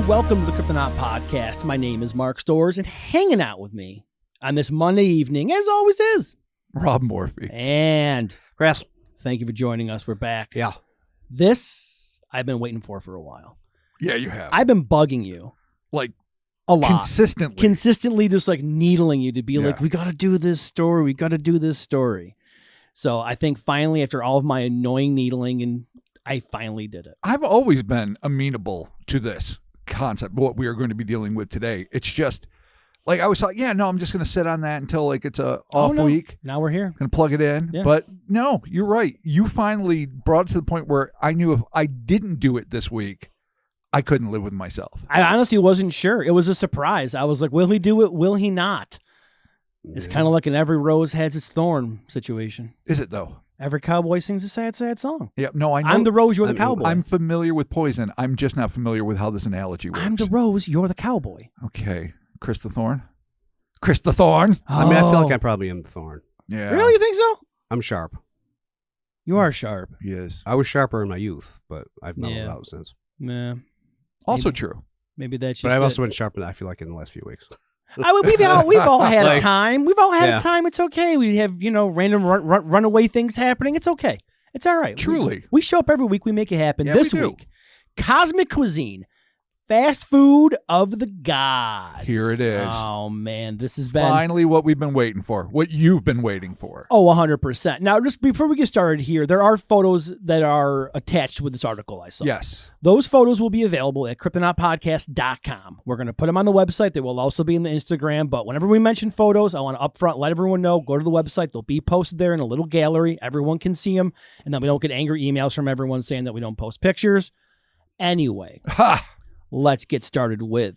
welcome to the Cryptonaut podcast. My name is Mark Storrs, and hanging out with me on this Monday evening, as always, is Rob Morphy. And Chris, thank you for joining us. We're back. Yeah. This I've been waiting for a while. Yeah, you have. I've been bugging you. Like, a lot. Consistently just like needling you to be like, we got to do this story. We got to do this story. So I think finally, after all of my annoying needling, and I finally did it. I've always been amenable to this concept, what we are going to be dealing with today. It's just, like, I was like, yeah, no, I'm just going to sit on that until, like, it's a off week. Now we're here. Going to plug it in. Yeah. But no, you're right. You finally brought it to the point where I knew if I didn't do it this week, I couldn't live with myself. I honestly wasn't sure. It was a surprise. I was like, will he do it? Will he not? It's kind of like an every rose has its thorn situation. Is it, though? Every cowboy sings a sad, sad song. Yeah, no, I know. I'm the rose, you're the cowboy. I'm familiar with poison. I'm just not familiar with how this analogy works. I'm the rose, you're the cowboy. Okay. Chris the Thorn? Chris the Thorn? I mean, I feel like I probably am the thorn. Yeah. Really? You think so? I'm sharp. You are sharp. Yes. I was sharper in my youth, but I've mellowed Yeah. out since. Yeah. Also true. Maybe that's just But I've also been sharper, I feel like, in the last few weeks. we've all had a Like, time. We've all had yeah. a time. It's okay. We have, random runaway things happening. It's okay. It's all right. Truly. We show up every week. We make it happen. Yeah, This we do. week, Cosmic Cuisine, fast food of the gods. Here it is. Oh, man. This has been... Finally what we've been waiting for. What you've been waiting for. Oh, 100%. Now, just before we get started here, there are photos that are attached with this article I saw. Yes. Those photos will be available at cryptonautpodcast.com. We're going to put them on the website. They will also be in the Instagram. But whenever we mention photos, I want to upfront let everyone know, go to the website. They'll be posted there in a little gallery. Everyone can see them. And then we don't get angry emails from everyone saying that we don't post pictures. Anyway, let's get started with.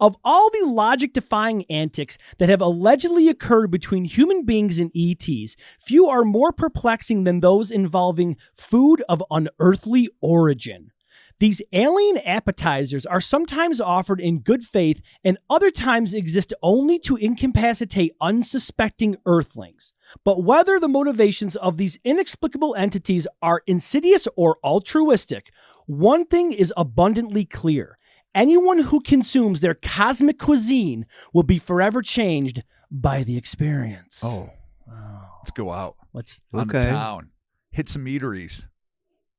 Of all the logic-defying antics that have allegedly occurred between human beings and E.T.s, few are more perplexing than those involving food of unearthly origin. These alien appetizers are sometimes offered in good faith and other times exist only to incapacitate unsuspecting earthlings. But whether the motivations of these inexplicable entities are insidious or altruistic, one thing is abundantly clear. Anyone who consumes their cosmic cuisine will be forever changed by the experience. Oh. Let's go out. Let's On the town. Hit some eateries.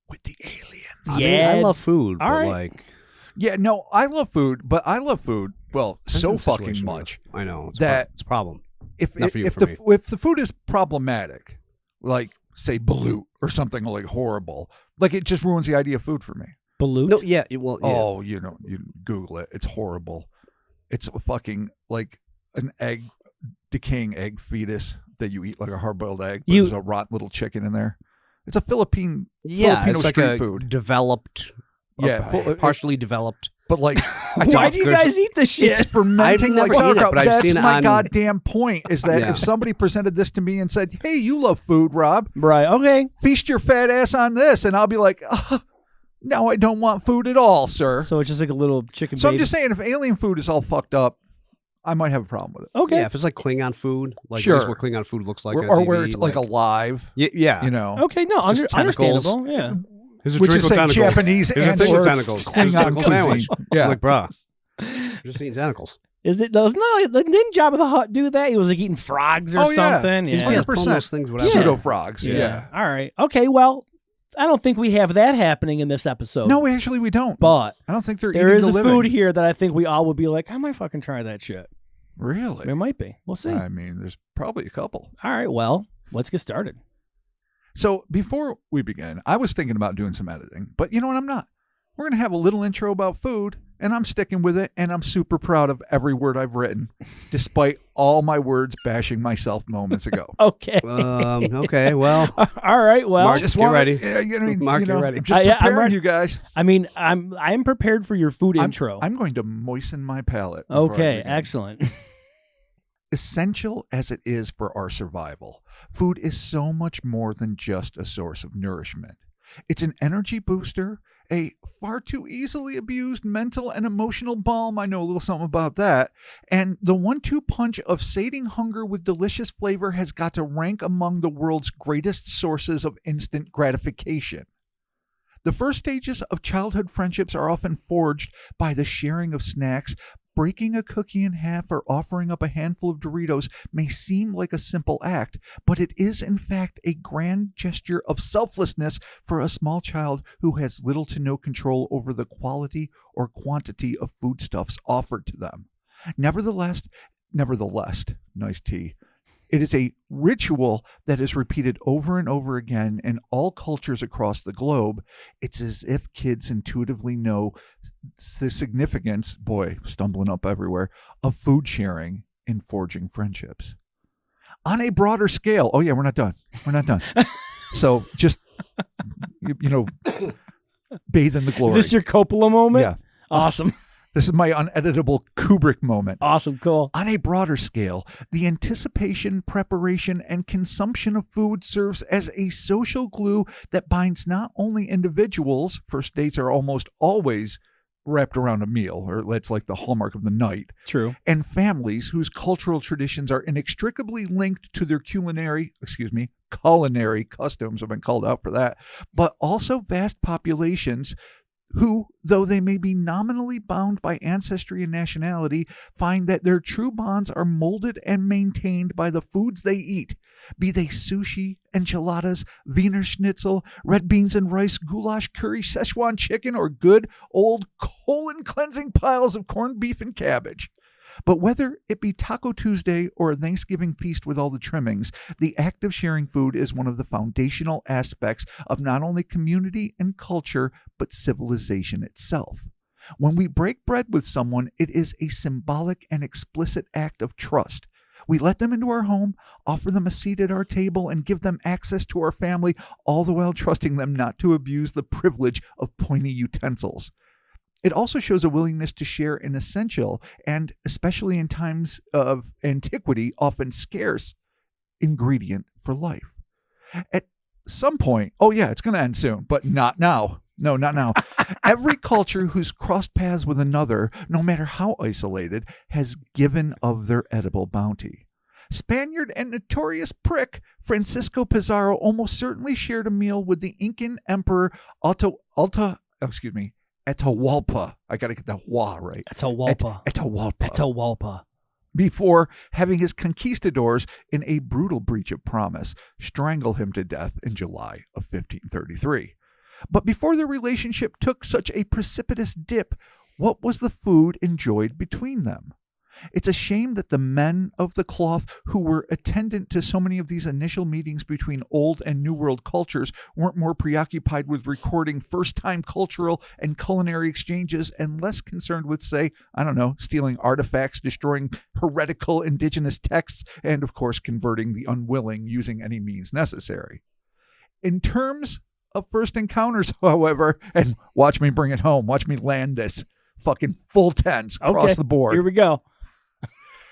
With the aliens. I mean, I love food, but All right. like... Yeah, no, I love food, but I love food, well, depends so on the fucking situation, much. I know. It's that it's a problem. If Not for you, if for the me. if the food is problematic, like say balut or something like horrible, like it just ruins the idea of food for me. balut. No, yeah, well, yeah. Oh, you Google it. It's horrible. It's a fucking like an decaying egg fetus that you eat like a hard-boiled egg. But there's a rotten little chicken in there. It's a Filipino it's like street a food. developed, partially developed. But like, Why do you guys eat this shit? it's fermenting like I've never eaten it, sauerkraut. but I've That's seen it my on- goddamn point. Is that Yeah. if somebody presented this to me and said, "Hey, you love food, Rob? Right, okay. Feast your fat ass on this," and I'll be like, "No, I don't want food at all, sir." So it's just like a little chicken So baby. I'm just saying, if alien food is all fucked up, I might have a problem with it. Okay. Yeah, if it's like Klingon food, like Sure. at least what Klingon food looks like, Or on TV, where it's like alive, yeah, you know. Okay, no, Just tentacles. understandable. Yeah. Here's a Which drink is with saying tentacles. Japanese Here's a and thing with or tentacles. Here's a Klingon tentacle sandwich. cuisine. Yeah. I'm like, bruh, you're just eating tentacles. Is it does no? Didn't Jabba the Hutt do that? He was like eating frogs or Oh, yeah. something. He's Yeah. Yeah, 100% pulling those things, whatever. Pseudo frogs. Yeah. All right. Okay. Well, I don't think we have that happening in this episode. No, actually, we don't. But I don't think they're there eating is the a living. food here that I think we all would be like, I might fucking try that shit. Really? There might be. We'll see. I mean, there's probably a couple. All right. Well, let's get started. So before we begin, I was thinking about doing some editing, but you know what? I'm not. We're going to have a little intro about food, and I'm sticking with it, and I'm super proud of every word I've written, despite all my words bashing myself moments ago. Okay. Okay, well, All right. Well, Mark, get ready. Yeah, Mark, you're ready. Just Yeah, I'm preparing ready. you guys. I mean, I'm prepared for your food intro. I'm going to moisten my palate. before I Okay. begin. Excellent. Essential as it is for our survival, food is so much more than just a source of nourishment. It's an energy booster, a far too easily abused mental and emotional balm. I know a little something about that. And the 1-2 punch of sating hunger with delicious flavor has got to rank among the world's greatest sources of instant gratification. The first stages of childhood friendships are often forged by the sharing of snacks. Breaking a cookie in half or offering up a handful of Doritos may seem like a simple act, but it is in fact a grand gesture of selflessness for a small child who has little to no control over the quality or quantity of foodstuffs offered to them. Nevertheless, nice tea. It is a ritual that is repeated over and over again in all cultures across the globe. It's as if kids intuitively know the significance, boy, stumbling up everywhere, of food sharing in forging friendships. On a broader scale, oh yeah, we're not done. So just, bathe in the glory. This your Coppola moment? Yeah. Awesome. This is my uneditable Kubrick moment. Awesome, cool. On a broader scale, the anticipation, preparation, and consumption of food serves as a social glue that binds not only individuals, first dates are almost always wrapped around a meal, or that's like the hallmark of the night. True. And families whose cultural traditions are inextricably linked to their culinary customs, have been called out for that, but also vast populations who, though they may be nominally bound by ancestry and nationality, find that their true bonds are molded and maintained by the foods they eat, be they sushi, enchiladas, Wiener Schnitzel, red beans and rice, goulash, curry, Szechuan chicken, or good old colon-cleansing piles of corned beef and cabbage. But whether it be Taco Tuesday or a Thanksgiving feast with all the trimmings, the act of sharing food is one of the foundational aspects of not only community and culture, but civilization itself. When we break bread with someone, it is a symbolic and explicit act of trust. We let them into our home, offer them a seat at our table, and give them access to our family, all the while trusting them not to abuse the privilege of pointy utensils. It also shows a willingness to share an essential and, especially in times of antiquity, often scarce ingredient for life. At some point, oh yeah, it's going to end soon, but not now. No, not now. Every culture who's crossed paths with another, no matter how isolated, has given of their edible bounty. Spaniard and notorious prick Francisco Pizarro almost certainly shared a meal with the Incan emperor Atahualpa. I got to get the wa right. Atahualpa. Before having his conquistadors, in a brutal breach of promise, strangle him to death in July of 1533. But before the relationship took such a precipitous dip, what was the food enjoyed between them? It's a shame that the men of the cloth who were attendant to so many of these initial meetings between old and new world cultures weren't more preoccupied with recording first-time cultural and culinary exchanges and less concerned with, say, stealing artifacts, destroying heretical indigenous texts, and, of course, converting the unwilling using any means necessary. In terms of first encounters, however, and watch me bring it home, watch me land this fucking full tense across the board. Here we go.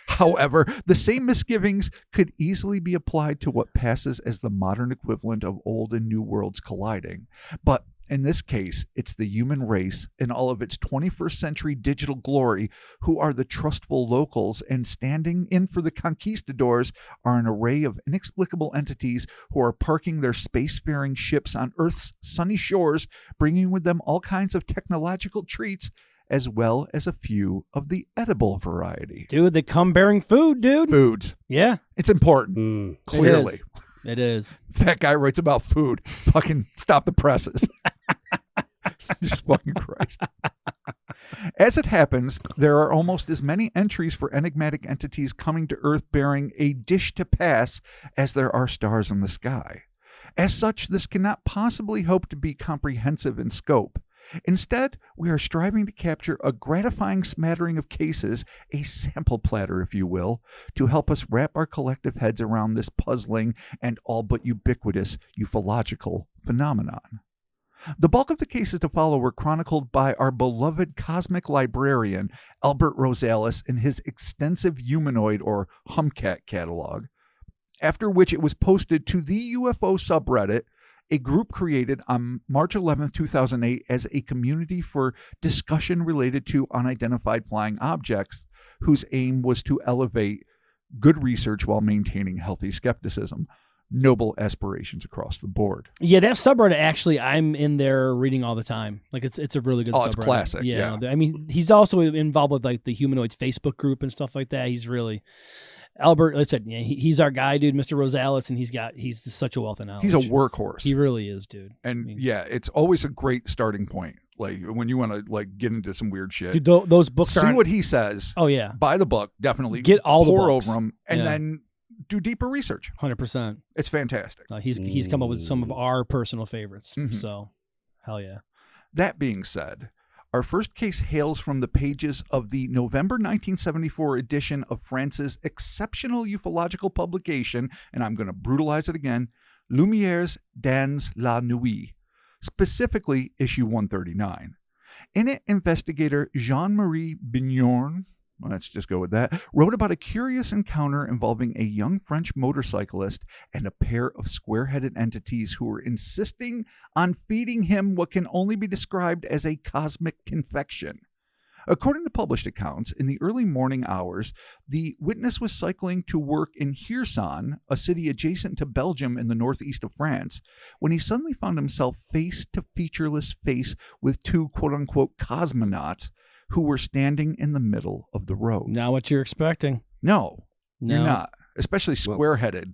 However, the same misgivings could easily be applied to what passes as the modern equivalent of old and new worlds colliding. But in this case, it's the human race in all of its 21st century digital glory who are the trustful locals, and standing in for the conquistadors are an array of inexplicable entities who are parking their spacefaring ships on Earth's sunny shores, bringing with them all kinds of technological treats, as well as a few of the edible variety. Dude, they come bearing food, dude. Foods. Yeah. It's important. Clearly. It is. That guy writes about food. Fucking stop the presses. Jesus fucking Christ. As it happens, there are almost as many entries for enigmatic entities coming to Earth bearing a dish to pass as there are stars in the sky. As such, this cannot possibly hope to be comprehensive in scope. Instead, we are striving to capture a gratifying smattering of cases, a sample platter, if you will, to help us wrap our collective heads around this puzzling and all but ubiquitous ufological phenomenon. The bulk of the cases to follow were chronicled by our beloved cosmic librarian, Albert Rosales, in his extensive humanoid or humcat catalog, after which it was posted to the UFO subreddit, a group created on March 11, 2008 as a community for discussion related to unidentified flying objects, whose aim was to elevate good research while maintaining healthy skepticism. noble aspirations across the board. Yeah, that subreddit, actually, I'm in there reading all the time. Like, it's a really good subreddit. It's classic. Yeah. I mean, he's also involved with, like, the Humanoids Facebook group and stuff like that. He's really... Albert, like I said, yeah, he's our guy, dude, Mr. Rosales, and he's just such a wealth of knowledge. He's a workhorse. He really is, dude. And it's always a great starting point. Like when you want to like get into some weird shit. Dude, those books see what he says. Oh yeah. Buy the book, definitely. Get all the pour books. over them, and then do deeper research. 100%. It's fantastic. He's come up with some of our personal favorites. So, hell yeah. That being said, our first case hails from the pages of the November 1974 edition of France's exceptional ufological publication, and I'm going to brutalize it again, Lumières dans la nuit, specifically issue 139. In it, investigator Jean-Marie Bignon, let's just go with that, wrote about a curious encounter involving a young French motorcyclist and a pair of square-headed entities who were insisting on feeding him what can only be described as a cosmic confection. According to published accounts, in the early morning hours, the witness was cycling to work in Hirson, a city adjacent to Belgium in the northeast of France, when he suddenly found himself face-to-featureless face with two quote-unquote cosmonauts who were standing in the middle of the road. Not what you're expecting. No, you're not. Especially square-headed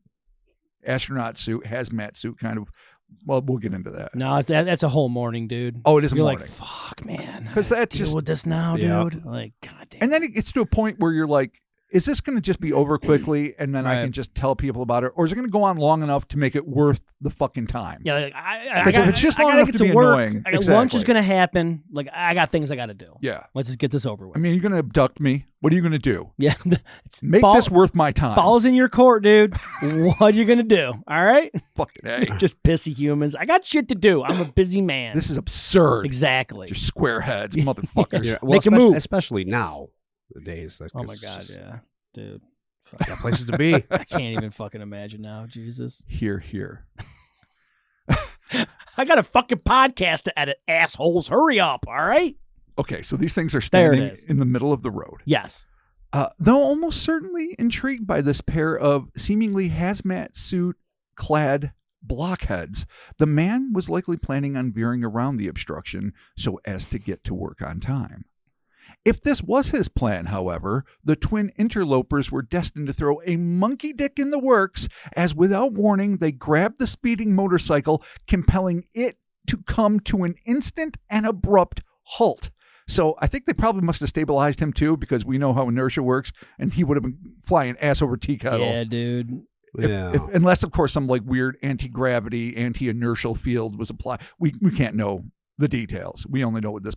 astronaut suit, hazmat suit kind of. Well, we'll get into that. No, that's a whole morning, dude. Oh, it is a you're morning. Like, fuck, man. Because that's deal just with this now, dude. Like, goddamn. And then it gets to a point where you're like, is this going to just be over quickly and then I can just tell people about it? Or is it going to go on long enough to make it worth the fucking time? Yeah, like, if it's just long enough to be annoying. Lunch is going to happen. Like, I got things I got to do. Yeah. Let's just get this over with. I mean, you're going to abduct me. What are you going to do? Yeah. Make this worth my time. Balls in your court, dude. What are you going to do? All right? Fucking A. Just pissy humans. I got shit to do. I'm a busy man. This is absurd. Exactly. Just squareheads, motherfuckers. Yeah. Well, Make a move. Especially now, the days. Oh, my God, yeah. Dude. Got places to be. I can't even fucking imagine now. Jesus. Here. I got a fucking podcast to edit, assholes. Hurry up, all right? Okay, so these things are standing in the middle of the road. Yes. Though almost certainly intrigued by this pair of seemingly hazmat suit-clad blockheads, the man was likely planning on veering around the obstruction so as to get to work on time. If this was his plan, however, the twin interlopers were destined to throw a monkey dick in the works, as without warning they grabbed the speeding motorcycle, compelling it to come to an instant and abrupt halt. So I think they probably must have stabilized him too, because we know how inertia works, and he would have been flying ass over tea kettle. Yeah, dude. Unless, of course, some like weird anti-gravity, anti-inertial field was applied. We can't know the details. We only know what this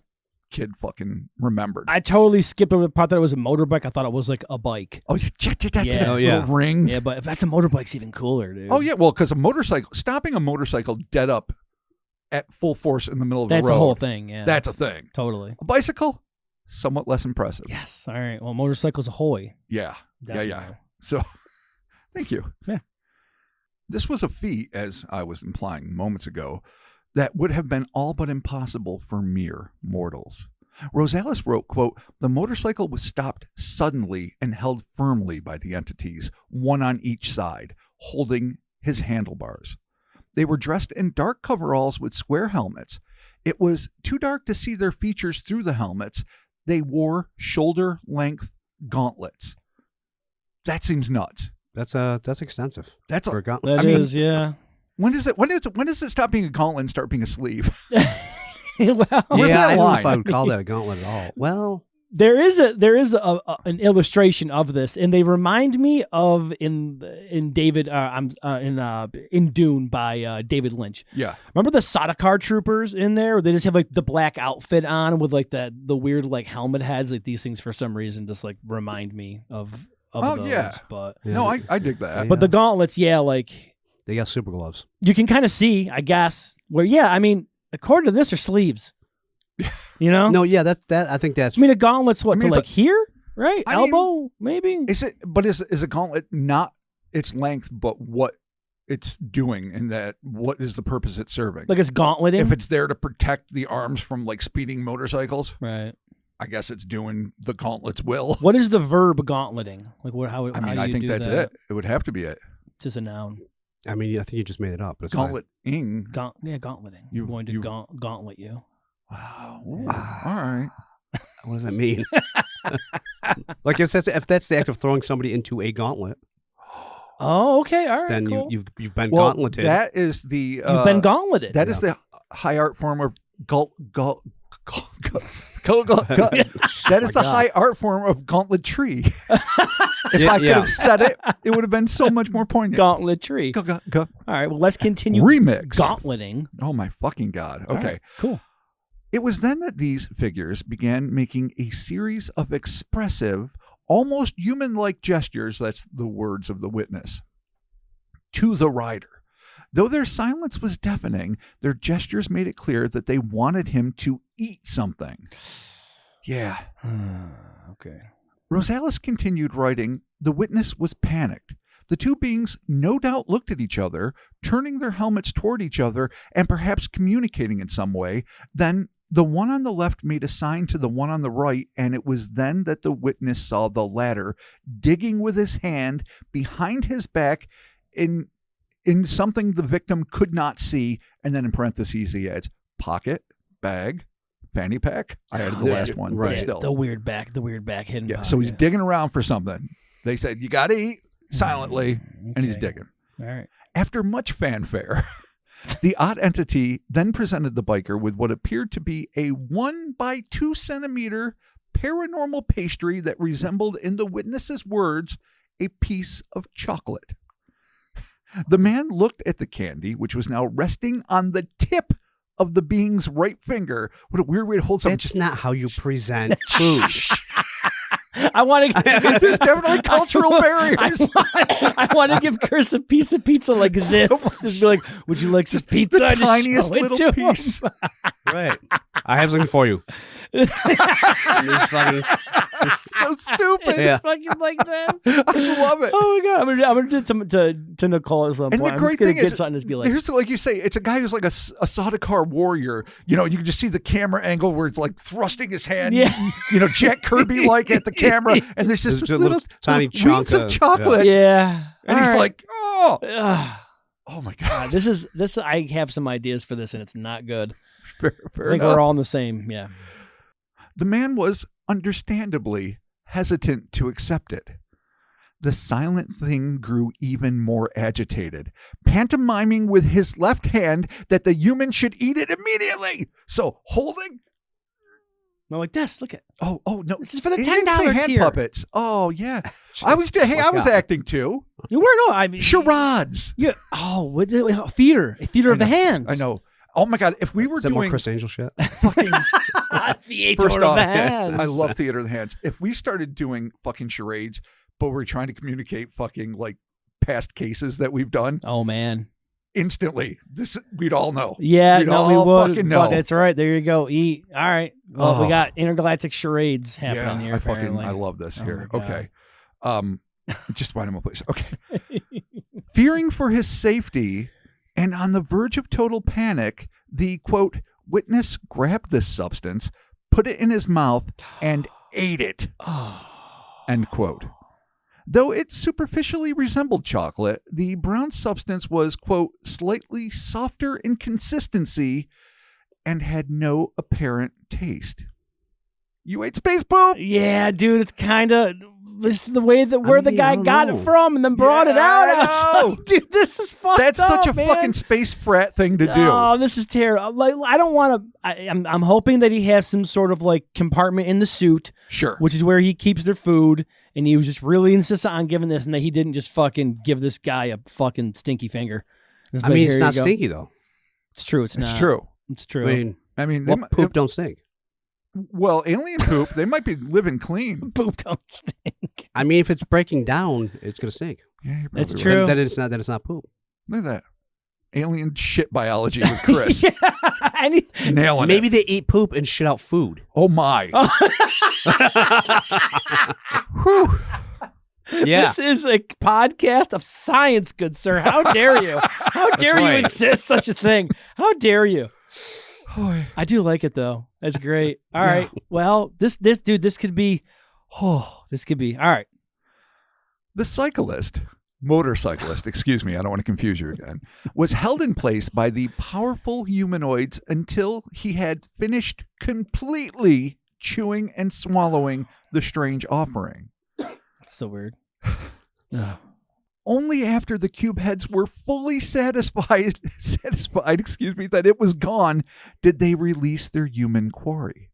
kid fucking remembered. I totally skipped over the part that it was a motorbike. I thought it was like a bike. Oh, yeah. Little ring. Yeah, but if that's a motorbike, it's even cooler, dude. Oh, yeah. Well, because stopping a motorcycle dead up at full force in the middle of the road. That's a whole thing, yeah. That's a thing. Totally. A bicycle, somewhat less impressive. Yes. All right. Well, motorcycle's ahoy. Yeah. Definitely. Yeah. So, thank you. Yeah. This was a feat, as I was implying moments ago, that would have been all but impossible for mere mortals. Rosales wrote, quote, "The motorcycle was stopped suddenly and held firmly by the entities, one on each side, holding his handlebars. They were dressed in dark coveralls with square helmets. It was too dark to see their features through the helmets. They wore shoulder-length gauntlets." That seems nuts. That's extensive. That's for a gauntlet. That is, yeah. When does it stop being a gauntlet and start being a sleeve? Well, where's that I don't know line? if I would call that a gauntlet at all. Well, there is an illustration of this, and they remind me of in David in Dune by David Lynch. Yeah, remember the Sardaukar troopers in there? They just have like the black outfit on with like the weird like helmet heads. Like these things for some reason just like remind me of those. Yeah, but no, I dig that. But the gauntlets, yeah, like they got super gloves. You can kind of see, I guess, where I mean, according to this, are sleeves. You know? No, yeah, that I think that's. I mean, a gauntlet's what, to like here, right? I Elbow, maybe. Is it? But is a gauntlet not its length, but what it's doing, and that what is the purpose it's serving? Like it's gauntleting. If it's there to protect the arms from like speeding motorcycles, right? I guess it's doing the gauntlet's will. What is the verb gauntleting? Like what? How? I mean, how I do you think do that's that? it. It would have to be it. It's just a noun. I mean, I think you just made it up. But it's Gauntleting. Gauntleting. You- I'm going to you- gauntlet you. Wow. Ooh, all right. fine. What does that mean? Like if that's the act of throwing somebody into a gauntlet, Oh, okay. All right. then cool. you've been Well, gauntleted. that is the You've been gauntleted. that is the high art form of that is the high art form of gauntlet tree. If I could have said it, it would have been so much more poignant. Gauntlet tree. Go. All right. Well, let's continue. Remix. Gauntleting. Oh my fucking God. All Okay. right, cool. It was then that these figures began making a series of expressive, almost human-like gestures, that's the words of the witness, to the rider. Though their silence was deafening, their gestures made it clear that they wanted him to eat something. Yeah. Okay. Rosales continued writing, the witness was panicked. The two beings no doubt looked at each other, turning their helmets toward each other and perhaps communicating in some way. Then the one on the left made a sign to the one on the right, and it was then that the witness saw the latter digging with his hand behind his back in something the victim could not see. And then in parentheses he adds, pocket, bag, fanny pack. I added the last one, right. but still. The weird back hidden. Yeah, pocket. so he's digging around for something. They said, you got to eat silently, and he's Okay. digging. All right. After much fanfare, the odd entity then presented the biker with what appeared to be a 1 by 2 centimeter paranormal pastry that resembled, in the witness's words, a piece of chocolate. The man looked at the candy, which was now resting on the tip of the being's right finger. What a weird way to hold something. That's not how you present food. I want to. There's definitely cultural barriers. I want to give Chris a piece of pizza like this. Just be like, would you like some pizza? The I just tiniest show it little to him. piece. Right. I have something for you. And he's fucking- So stupid. Yeah. Fucking like that. I love it. Oh my god! I'm gonna do it to Nicole at some And point. the I'm great just gonna thing get is, something to just be like, here's like you say, it's a guy who's like a Sodakar warrior. You know, you can just see the camera angle where it's like thrusting his hand, Yeah. you know, Jack Kirby like at the camera, and there's just There's this a little tiny little chunk reeds of of- chocolate, yeah. and he's All right. like, oh my God, god, this is. I have some ideas for this, and it's not good. fair I think enough. we're all in the same. Yeah. The man was understandably hesitant to accept it. The silent thing grew even more agitated, pantomiming with his left hand that the human should eat it immediately. So holding. I'm like this. Look at. Oh no! This is for the He didn't say $10 hand tier. puppets. Oh yeah, I was. Hey, I was God. acting too. You were no. I mean, Charades. Yeah. Oh, what the, theater. A theater of the hands. I know. Oh my god! If we were Is that more doing Chris Angel shit? fucking Theater first of off, the hands. I love theater of the hands. If we started doing fucking charades, but we're trying to communicate fucking like past cases that we've done, Oh man. instantly, we'd all know. Yeah. We'd No, we all would. fucking know. Fuck, that's right. There you go. Eat. All right. Well, we Oh. got intergalactic charades happening Yeah, here. I fucking apparently. I love this Oh here. my God. Okay, just find him a place. Okay. Fearing for his safety and on the verge of total panic, the quote witness grabbed this substance, put it in his mouth, and ate it. Oh. End quote. Though it superficially resembled chocolate, the brown substance was, quote, slightly softer in consistency and had no apparent taste. You ate space poop? Yeah, dude. It's kind of. This is the way that where the mean, guy I don't got know. it from and then brought it Yeah, out. I I was know. like, dude, this is fucked That's up, such a man. fucking space frat thing to do. Oh, this is terrible. Like, I don't want to. I'm hoping that he has some sort of like compartment in the suit, Sure. which is where he keeps their food, and he was just really insistent on giving this, and that he didn't just fucking give this guy a fucking stinky finger. It's I like, mean, here it's you not go. stinky though. It's true. It's not. It's true. It's true. I mean, they what might- poop don't stink? well, alien poop, they might be living clean. Poop don't stink. I mean, if it's breaking down, it's gonna stink. Yeah, you're It's probably true. right. Then it's not. Then it's not poop. Look at that. Alien shit biology with Chris. Yeah, Nailing Maybe it. they eat poop and shit out food. Oh my. Whew. Yeah. This is a podcast of science, good sir. How dare you? How dare you right. insist such a thing? How dare you? Boy. I do like it though. That's great. All Yeah. right. Well, this dude, this could be. Oh, this could be. All right. The cyclist, motorcyclist, excuse me, I don't want to confuse you again, was held in place by the powerful humanoids until he had finished completely chewing and swallowing the strange offering. So weird. No. Only after the cube heads were fully satisfied, excuse me, that it was gone, did they release their human quarry.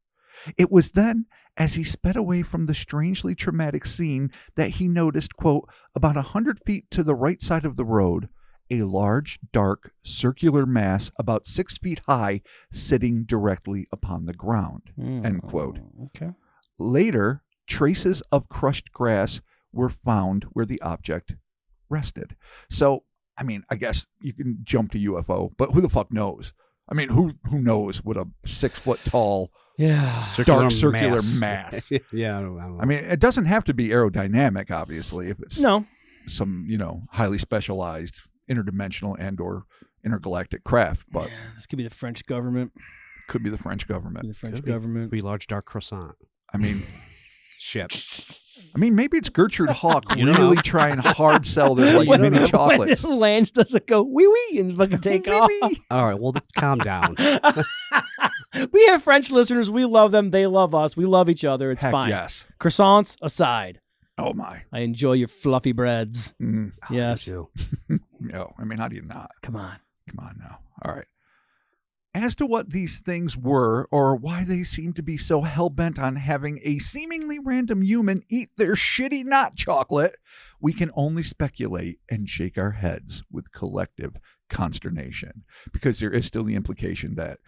It was then, as he sped away from the strangely traumatic scene, that he noticed, quote, about 100 feet to the right side of the road, a large, dark, circular mass about 6 feet high sitting directly upon the ground, end quote. Okay. Later, traces of crushed grass were found where the object rested. So, I mean, I guess you can jump to UFO, but who the fuck knows? I mean, who knows what a 6 foot tall, dark circular mass. Yeah, I don't know. I mean, it doesn't have to be aerodynamic, obviously, if it's some, highly specialized interdimensional and or intergalactic craft, but this could be the French government. Could be the French government. The French government. Could be large dark croissant. I mean, ship. I mean, maybe it's Gertrude Hawk really trying hard sell their like mini chocolates. When it lands, does it go wee wee and fucking take off? All right, well, calm down. We have French listeners. We love them. They love us. We love each other. It's Heck fine. Yes. Croissants aside. Oh my. I enjoy your fluffy breads. Yes. No, I mean, how do you not? Come on now. All right. As to what these things were or why they seem to be so hell-bent on having a seemingly random human eat their shitty not chocolate, we can only speculate and shake our heads with collective consternation, because there is still the implication that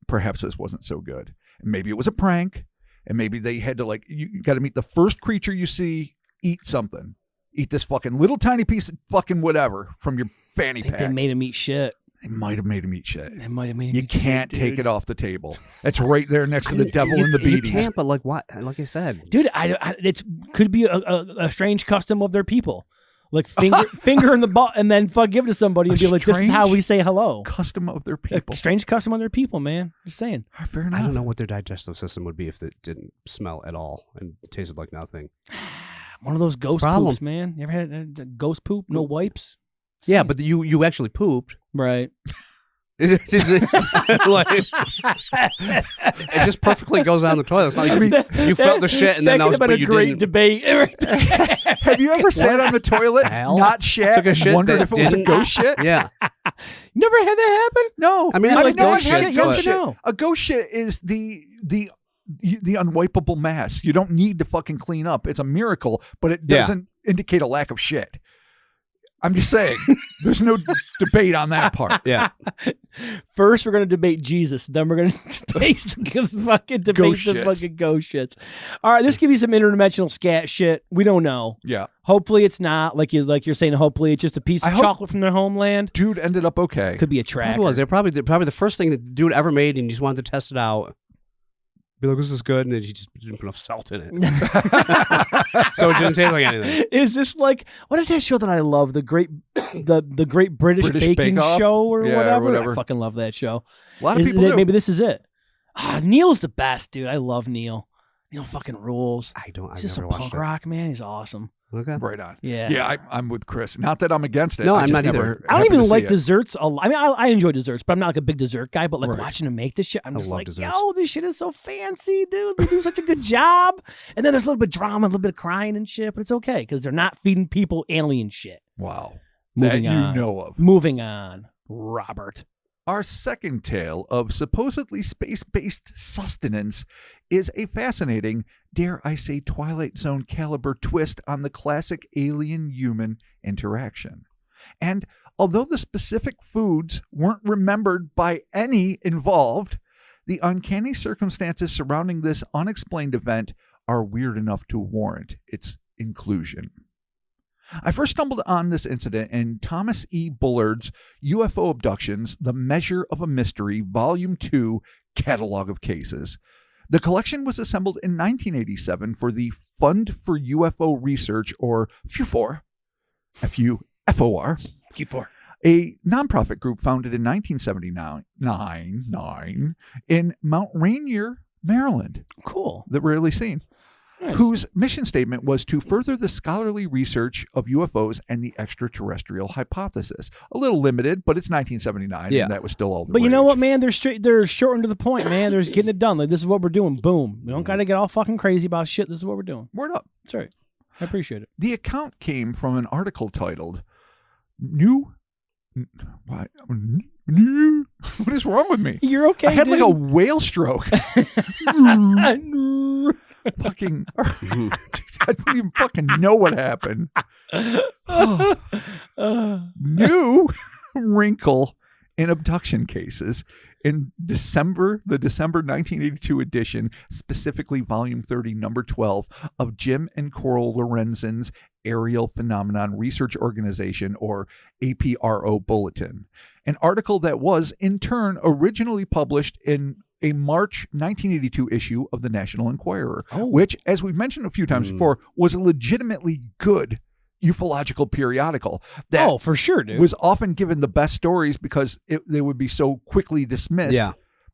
perhaps this wasn't so good. And maybe it was a prank, and maybe they had to, like, you got to meet the first creature you see, eat something. Eat this fucking little tiny piece of fucking whatever from your fanny pack. They made him eat shit. They might have made him eat shit. They might have made him You eat can't shit, take it off the table. It's right there next to the devil and the You beaties. can't, but like what? Like I said. Dude, it could be a strange custom of their people. Like finger in the butt and then fuck give it to somebody and be like, this is how we say hello. Custom of their people. A strange custom of their people, man. Just saying. Fair enough. I don't know what their digestive system would be if it didn't smell at all and tasted like nothing. One of those ghost poops, man. You ever had a ghost poop? No wipes? Yeah, but you actually pooped. Right. It just perfectly goes down the toilet. It's not like you felt the shit and then that was been a great didn't. debate. Have you ever sat on the toilet, not shit, Took a shit wondered that if it was a didn't- ghost shit? Yeah. Never had that happen? No. I mean, I like know ghost I've had shit, it. Ghost but- shit. A ghost shit is the unwipeable mass. You don't need to fucking clean up. It's a miracle, but it doesn't indicate a lack of shit. I'm just saying, there's no debate on that part. Yeah. First, we're going to debate Jesus. Then we're going to debate the fucking Ghost ghost shits. All right, this could be some interdimensional scat shit. We don't know. Yeah. Hopefully, it's not like you're saying. Hopefully, it's just a piece of chocolate from their homeland. Dude ended up okay. Could be a tracker. It was. They're probably the first thing that dude ever made, and he just wanted to test it out. Be like, this is good, and then he just didn't put enough salt in it, so it didn't taste like anything. Is this like what is that show that I love? The great British Baking Bake-Off? Show or Yeah, whatever. or whatever. I fucking love that show. A lot of people do. Maybe this is it. Neil's the best, dude. I love Neil. Neil fucking rules. I've He's just a never watched punk it. rock, man. He's awesome. Okay. Right on. Yeah. Yeah, I'm with Chris. Not that I'm against it. No, I I'm just not never either. I don't happened even to see like it. desserts. I mean, I enjoy desserts, but I'm not like a big dessert guy. But like Right. watching him make this shit, I'm I just love like, desserts. yo, this shit is so fancy, dude. They do such a good job. And then there's a little bit of drama, a little bit of crying and shit, but it's okay because they're not feeding people alien shit. Wow. Moving that on. you know of. Moving on, Robert. Our second tale of supposedly space-based sustenance is a fascinating, dare I say, Twilight Zone caliber twist on the classic alien-human interaction. And although the specific foods weren't remembered by any involved, the uncanny circumstances surrounding this unexplained event are weird enough to warrant its inclusion. I first stumbled on this incident in Thomas E. Bullard's UFO Abductions, The Measure of a Mystery, Volume 2, Catalog of Cases. The collection was assembled in 1987 for the Fund for UFO Research, or FUFOR, F-U-F-O-R, Q4. a nonprofit group founded in 1979 in Mount Rainier, Maryland. Cool. That rarely seen. Nice. whose mission statement was to further the scholarly research of UFOs and the extraterrestrial hypothesis. A little limited, but it's 1979, Yeah. and that was still all the But you know rage. what, man? They're short and to the point, man. They're just getting it done. Like, this is what we're doing. Boom. We don't got to get all fucking crazy about shit. This is what we're doing. Word up. That's right. I appreciate it. The account came from an article titled What is wrong with me? You're okay. I had like a dude. whale stroke. Fucking, I don't even fucking know what happened. New wrinkle in abduction cases in the December 1982 edition, specifically volume 30, number 12 of Jim and Coral Lorenzen's Aerial Phenomenon Research Organization, or APRO Bulletin, an article that was in turn originally published in a March 1982 issue of the National Enquirer, which, as we've mentioned a few times before, was a legitimately good ufological periodical that for sure, dude. was often given the best stories because they would be so quickly dismissed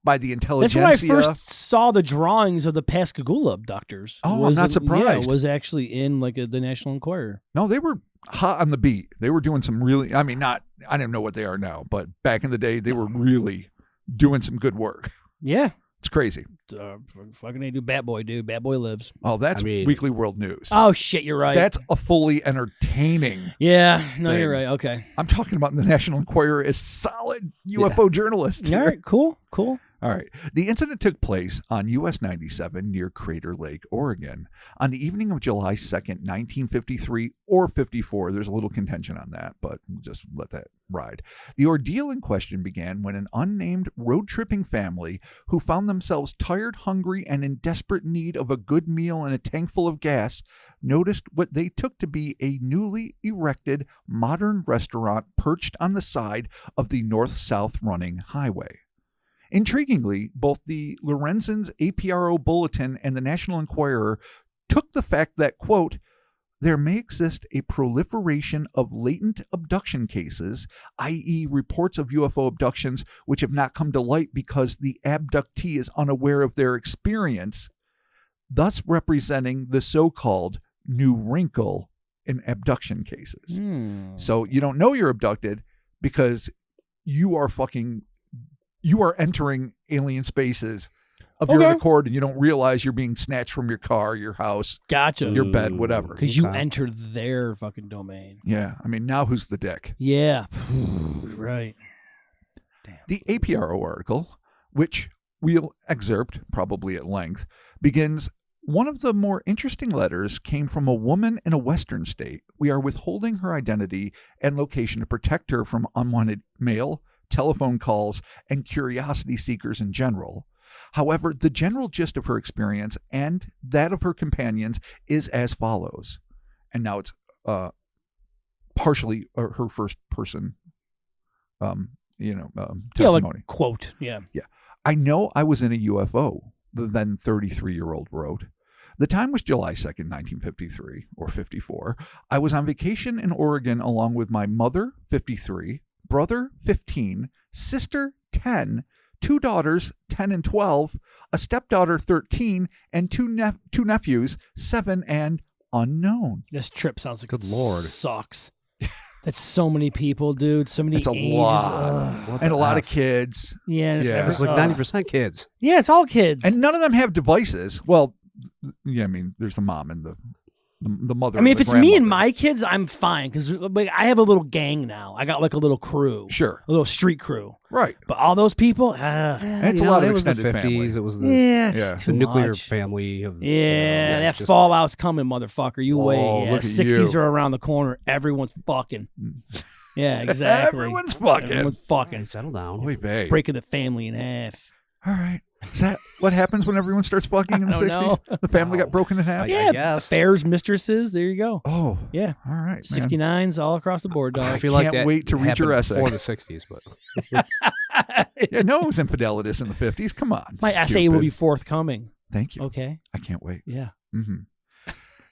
by the intelligentsia. That's when I first saw the drawings of the Pascagoula abductors. Oh, I'm not surprised. Yeah, it was actually in like the National Enquirer. No, they were hot on the beat. They were doing some really, I don't know what they are now, but back in the day, they were really doing some good work. Yeah. It's crazy. Fucking they do Bat Boy, dude. Bat Boy lives. Oh, that's Weekly World News. Oh, shit, you're right. That's a fully entertaining Yeah, no, thing. you're right. Okay. I'm talking about the National Enquirer as solid UFO journalists. All right, cool. All right. The incident took place on US 97 near Crater Lake, Oregon, on the evening of July 2nd, 1953 or 54. There's a little contention on that, but just let that ride. The ordeal in question began when an unnamed road-tripping family who found themselves tired, hungry, and in desperate need of a good meal and a tank full of gas noticed what they took to be a newly erected modern restaurant perched on the side of the north-south running highway. Intriguingly, both the Lorenzen's APRO Bulletin and the National Enquirer took the fact that, quote, there may exist a proliferation of latent abduction cases, i.e. reports of UFO abductions which have not come to light because the abductee is unaware of their experience, thus representing the so-called new wrinkle in abduction cases. So you don't know you're abducted because you are entering alien spaces of your own accord, and you don't realize you're being snatched from your car, your house, your bed, whatever. Because you entered their fucking domain. Yeah. I mean, now who's the dick? Yeah. Right. Damn. The APRO article, which we'll excerpt probably at length, begins, one of the more interesting letters came from a woman in a western state. We are withholding her identity and location to protect her from unwanted mail, telephone calls, and curiosity seekers in general. However, the general gist of her experience and that of her companions is as follows. And now it's partially her first person, testimony. Yeah, like quote. Yeah. I know I was in a UFO, the then 33-year-old wrote. The time was July 2nd, 1953, or 54. I was on vacation in Oregon along with my mother, 53, brother, 15, sister, 10, two daughters, 10 and 12, a stepdaughter, 13, and two nephews, 7 and unknown. This trip sounds like Good Lord. Sucks. That's so many people, dude. So many It's a ages. lot. And a lot of kids. Yeah. It's like 90% kids. Yeah, it's all kids. And none of them have devices. Well, yeah, I mean, there's the mom and the mother. I mean, and if the it's me and grandmother. my kids, I'm fine because I have a little gang now. I got like a little crew, Sure. a little street crew. Right. But all those people, It's a lot of it was the extended 50s. family. It was it's the too nuclear much. family. Of, Yeah, that just- fallout's coming, motherfucker. You wait. Oh, Yeah, look at 60s you. are around the corner. Everyone's fucking. Yeah, exactly. Everyone's fucking. Everyone's fucking. Settle down. Oy vey. Breaking the family in half. All right. Is that what happens when everyone starts fucking in the I don't 60s? know. The family got broken in half? Yeah, guess. affairs, mistresses. There you go. Oh. Yeah. All right, man. 69s all across the board, dog. I feel can't like that wait to read your happened essay. before the 60s, but Yeah, no, it was infidelitus in the 50s. Come on. My essay will stupid. be forthcoming. Thank you. Okay. I can't wait. Yeah. Mm-hmm.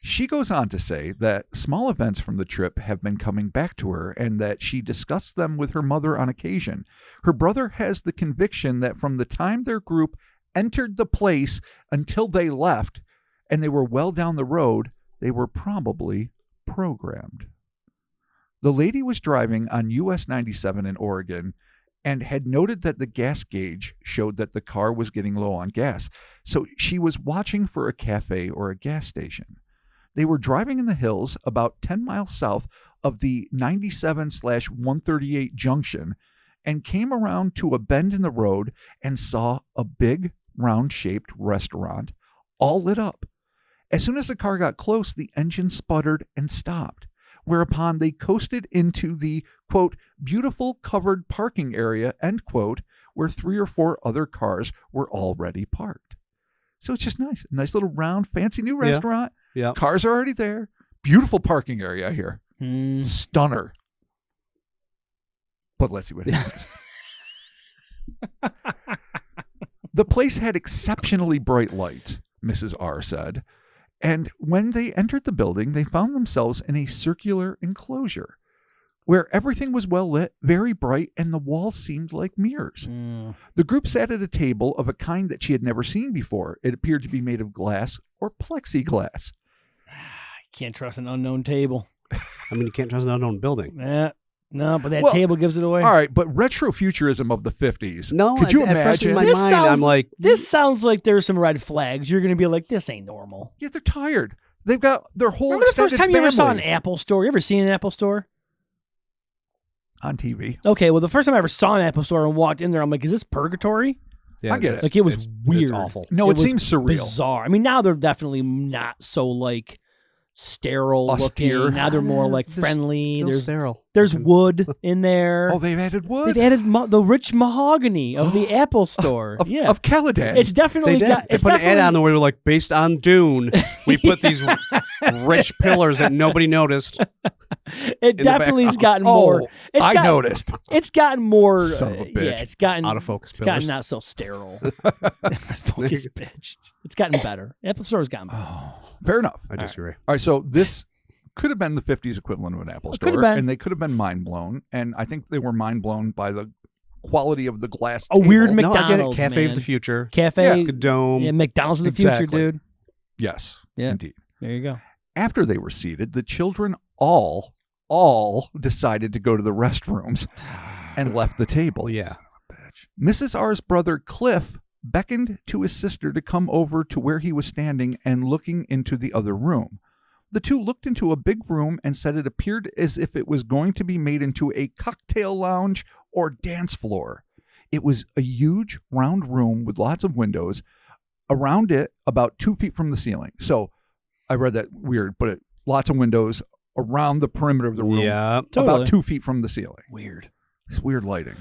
She goes on to say that small events from the trip have been coming back to her and that she discussed them with her mother on occasion. Her brother has the conviction that from the time their group entered the place until they left, and they were well down the road, they were probably programmed. The lady was driving on US 97 in Oregon and had noted that the gas gauge showed that the car was getting low on gas, so she was watching for a cafe or a gas station. They were driving in the hills about 10 miles south of the 97/138 junction and came around to a bend in the road and saw a big round-shaped restaurant all lit up. As soon as the car got close, the engine sputtered and stopped, whereupon they coasted into the, quote, beautiful covered parking area, end quote, where 3 or 4 other cars were already parked. So it's just nice. A nice little round, fancy new restaurant. Yeah. Cars are already there. Beautiful parking area here. Stunner. But let's see what happens. The place had exceptionally bright lights, Mrs. R said. And when they entered the building, they found themselves in a circular enclosure where everything was well lit, very bright, and the walls seemed like mirrors. The group sat at a table of a kind that she had never seen before. It appeared to be made of glass or plexiglass. Can't trust an unknown table. I mean, you can't trust an unknown building. No, but that table gives it away. All right, but retrofuturism of the 50s. No, could you at first in imagine? my mind, I'm like, This sounds like there's some red flags. You're going to be like, this ain't normal. Yeah, they're tired. They've got their whole Remember the first time extended you ever saw an family. Apple store? You ever seen an Apple store? On TV. Okay, well, the first time I ever saw an Apple store and walked in there, I'm like, is this purgatory? yeah, I get it. Like, it was weird. It's awful. No, it was seems surreal. Bizarre. I mean, now they're definitely not so, like, sterile Austere. looking. Now they're more, like, They're friendly. Still There's sterile. wood in there. Oh, they've added wood? They've added the rich mahogany of the Apple store. Of yeah. Caladan. It's definitely They did. got... They It's put an ad definitely- on there where they're like, based on Dune, we put these rich pillars that nobody noticed. It definitely's gotten oh, more... It's I got- noticed. It's gotten more... Son of a bitch. Yeah, it's gotten... Out of focus It's gotten pillars. not so sterile. Focus, bitch. It's gotten better. Apple Store's gotten better. Oh, fair enough. I disagree. All right, so this could have been the 50s equivalent of an Apple It store. could have been. And they could have been mind blown. And I think they were mind blown by the quality of the glass A weird table. No, I get it. McDonald's, Cafe man. of the future. Cafe. Yeah, dome. Yeah, McDonald's of the future, Exactly. dude. Yes, Yeah. indeed. There you go. After they were seated, the children all decided to go to the restrooms and left the table. Well, yeah. Mrs. R's brother Cliff beckoned to his sister to come over to where he was standing and looking into the other room. The two looked into a big room and said it appeared as if it was going to be made into a cocktail lounge or dance floor. It was a huge round room with lots of windows. Around it, about 2 feet from the ceiling. So I read that weird, but lots of windows around the perimeter of the room. Yeah. Totally. About 2 feet from the ceiling. Weird. It's weird lighting.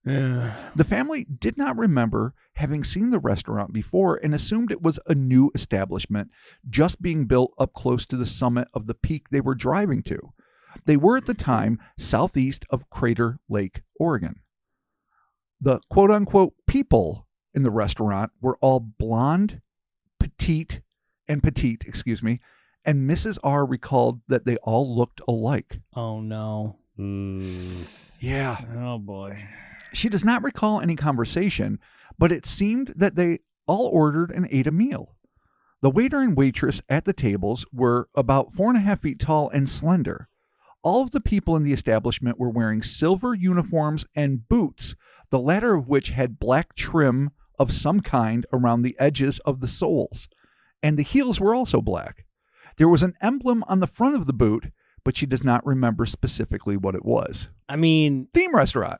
Yeah. The family did not remember having seen the restaurant before and assumed it was a new establishment just being built up close to the summit of the peak they were driving to. They were at the time southeast of Crater Lake, Oregon. The quote-unquote people in the restaurant were all blonde, petite, and Mrs. R recalled that they all looked alike. Oh, no. Yeah. Oh, boy. She does not recall any conversation, but it seemed that they all ordered and ate a meal. The waiter and waitress at the tables were about 4.5 feet tall and slender. All of the people in the establishment were wearing silver uniforms and boots, the latter of which had black trim of some kind around the edges of the soles, and the heels were also black. There was an emblem on the front of the boot, but she does not remember specifically what it was. I mean... Theme restaurant.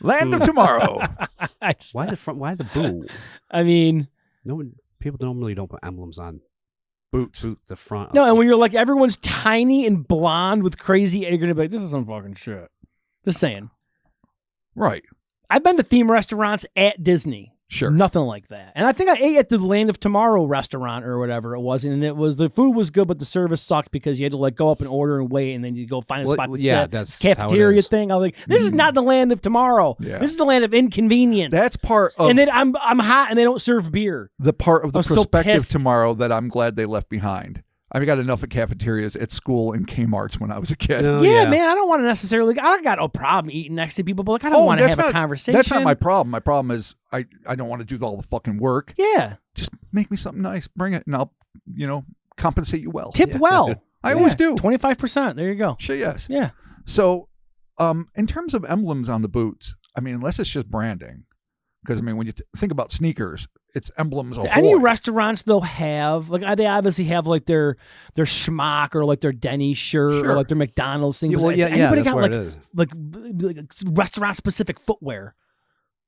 Land of Tomorrow. Why the front? Why the boo? I mean... No one. People normally don't put emblems on Boots. the front. No, and when you're like, everyone's tiny and blonde with crazy... You're going to be like, this is some fucking shit. Just saying. Right. I've been to theme restaurants at Disney. Sure. Nothing like that. And I think I ate at the Land of Tomorrow restaurant or whatever it was. And the food was good, but the service sucked because you had to like go up and order and wait. And then you go find a spot to sit. That's Cafeteria how it is. thing. I was like, this is not the Land of Tomorrow. Yeah. This is the Land of Inconvenience. That's part of and then I'm hot and they don't serve beer. the part of the I was so perspective pissed. tomorrow that I'm glad they left behind. I got enough at cafeterias at school and Kmart's when I was a kid. No. Yeah, yeah. man, I don't want to necessarily. I got no problem eating next to people, but like I don't want to have a conversation. That's not my problem. My problem is I don't want to do all the fucking work. Yeah, Just make me something nice. Bring it, and I'll compensate you well. tip well. I always do. 25%. There you go. Shit, yes. Yeah. So, in terms of emblems on the boots, I mean, unless it's just branding, because I mean, when you think about sneakers, it's emblems. Do any restaurants though have like they obviously have like their schmuck or like their Denny's shirt or like their McDonald's thing. Yeah, well, Anybody that's got where like, it is. like restaurant specific footwear?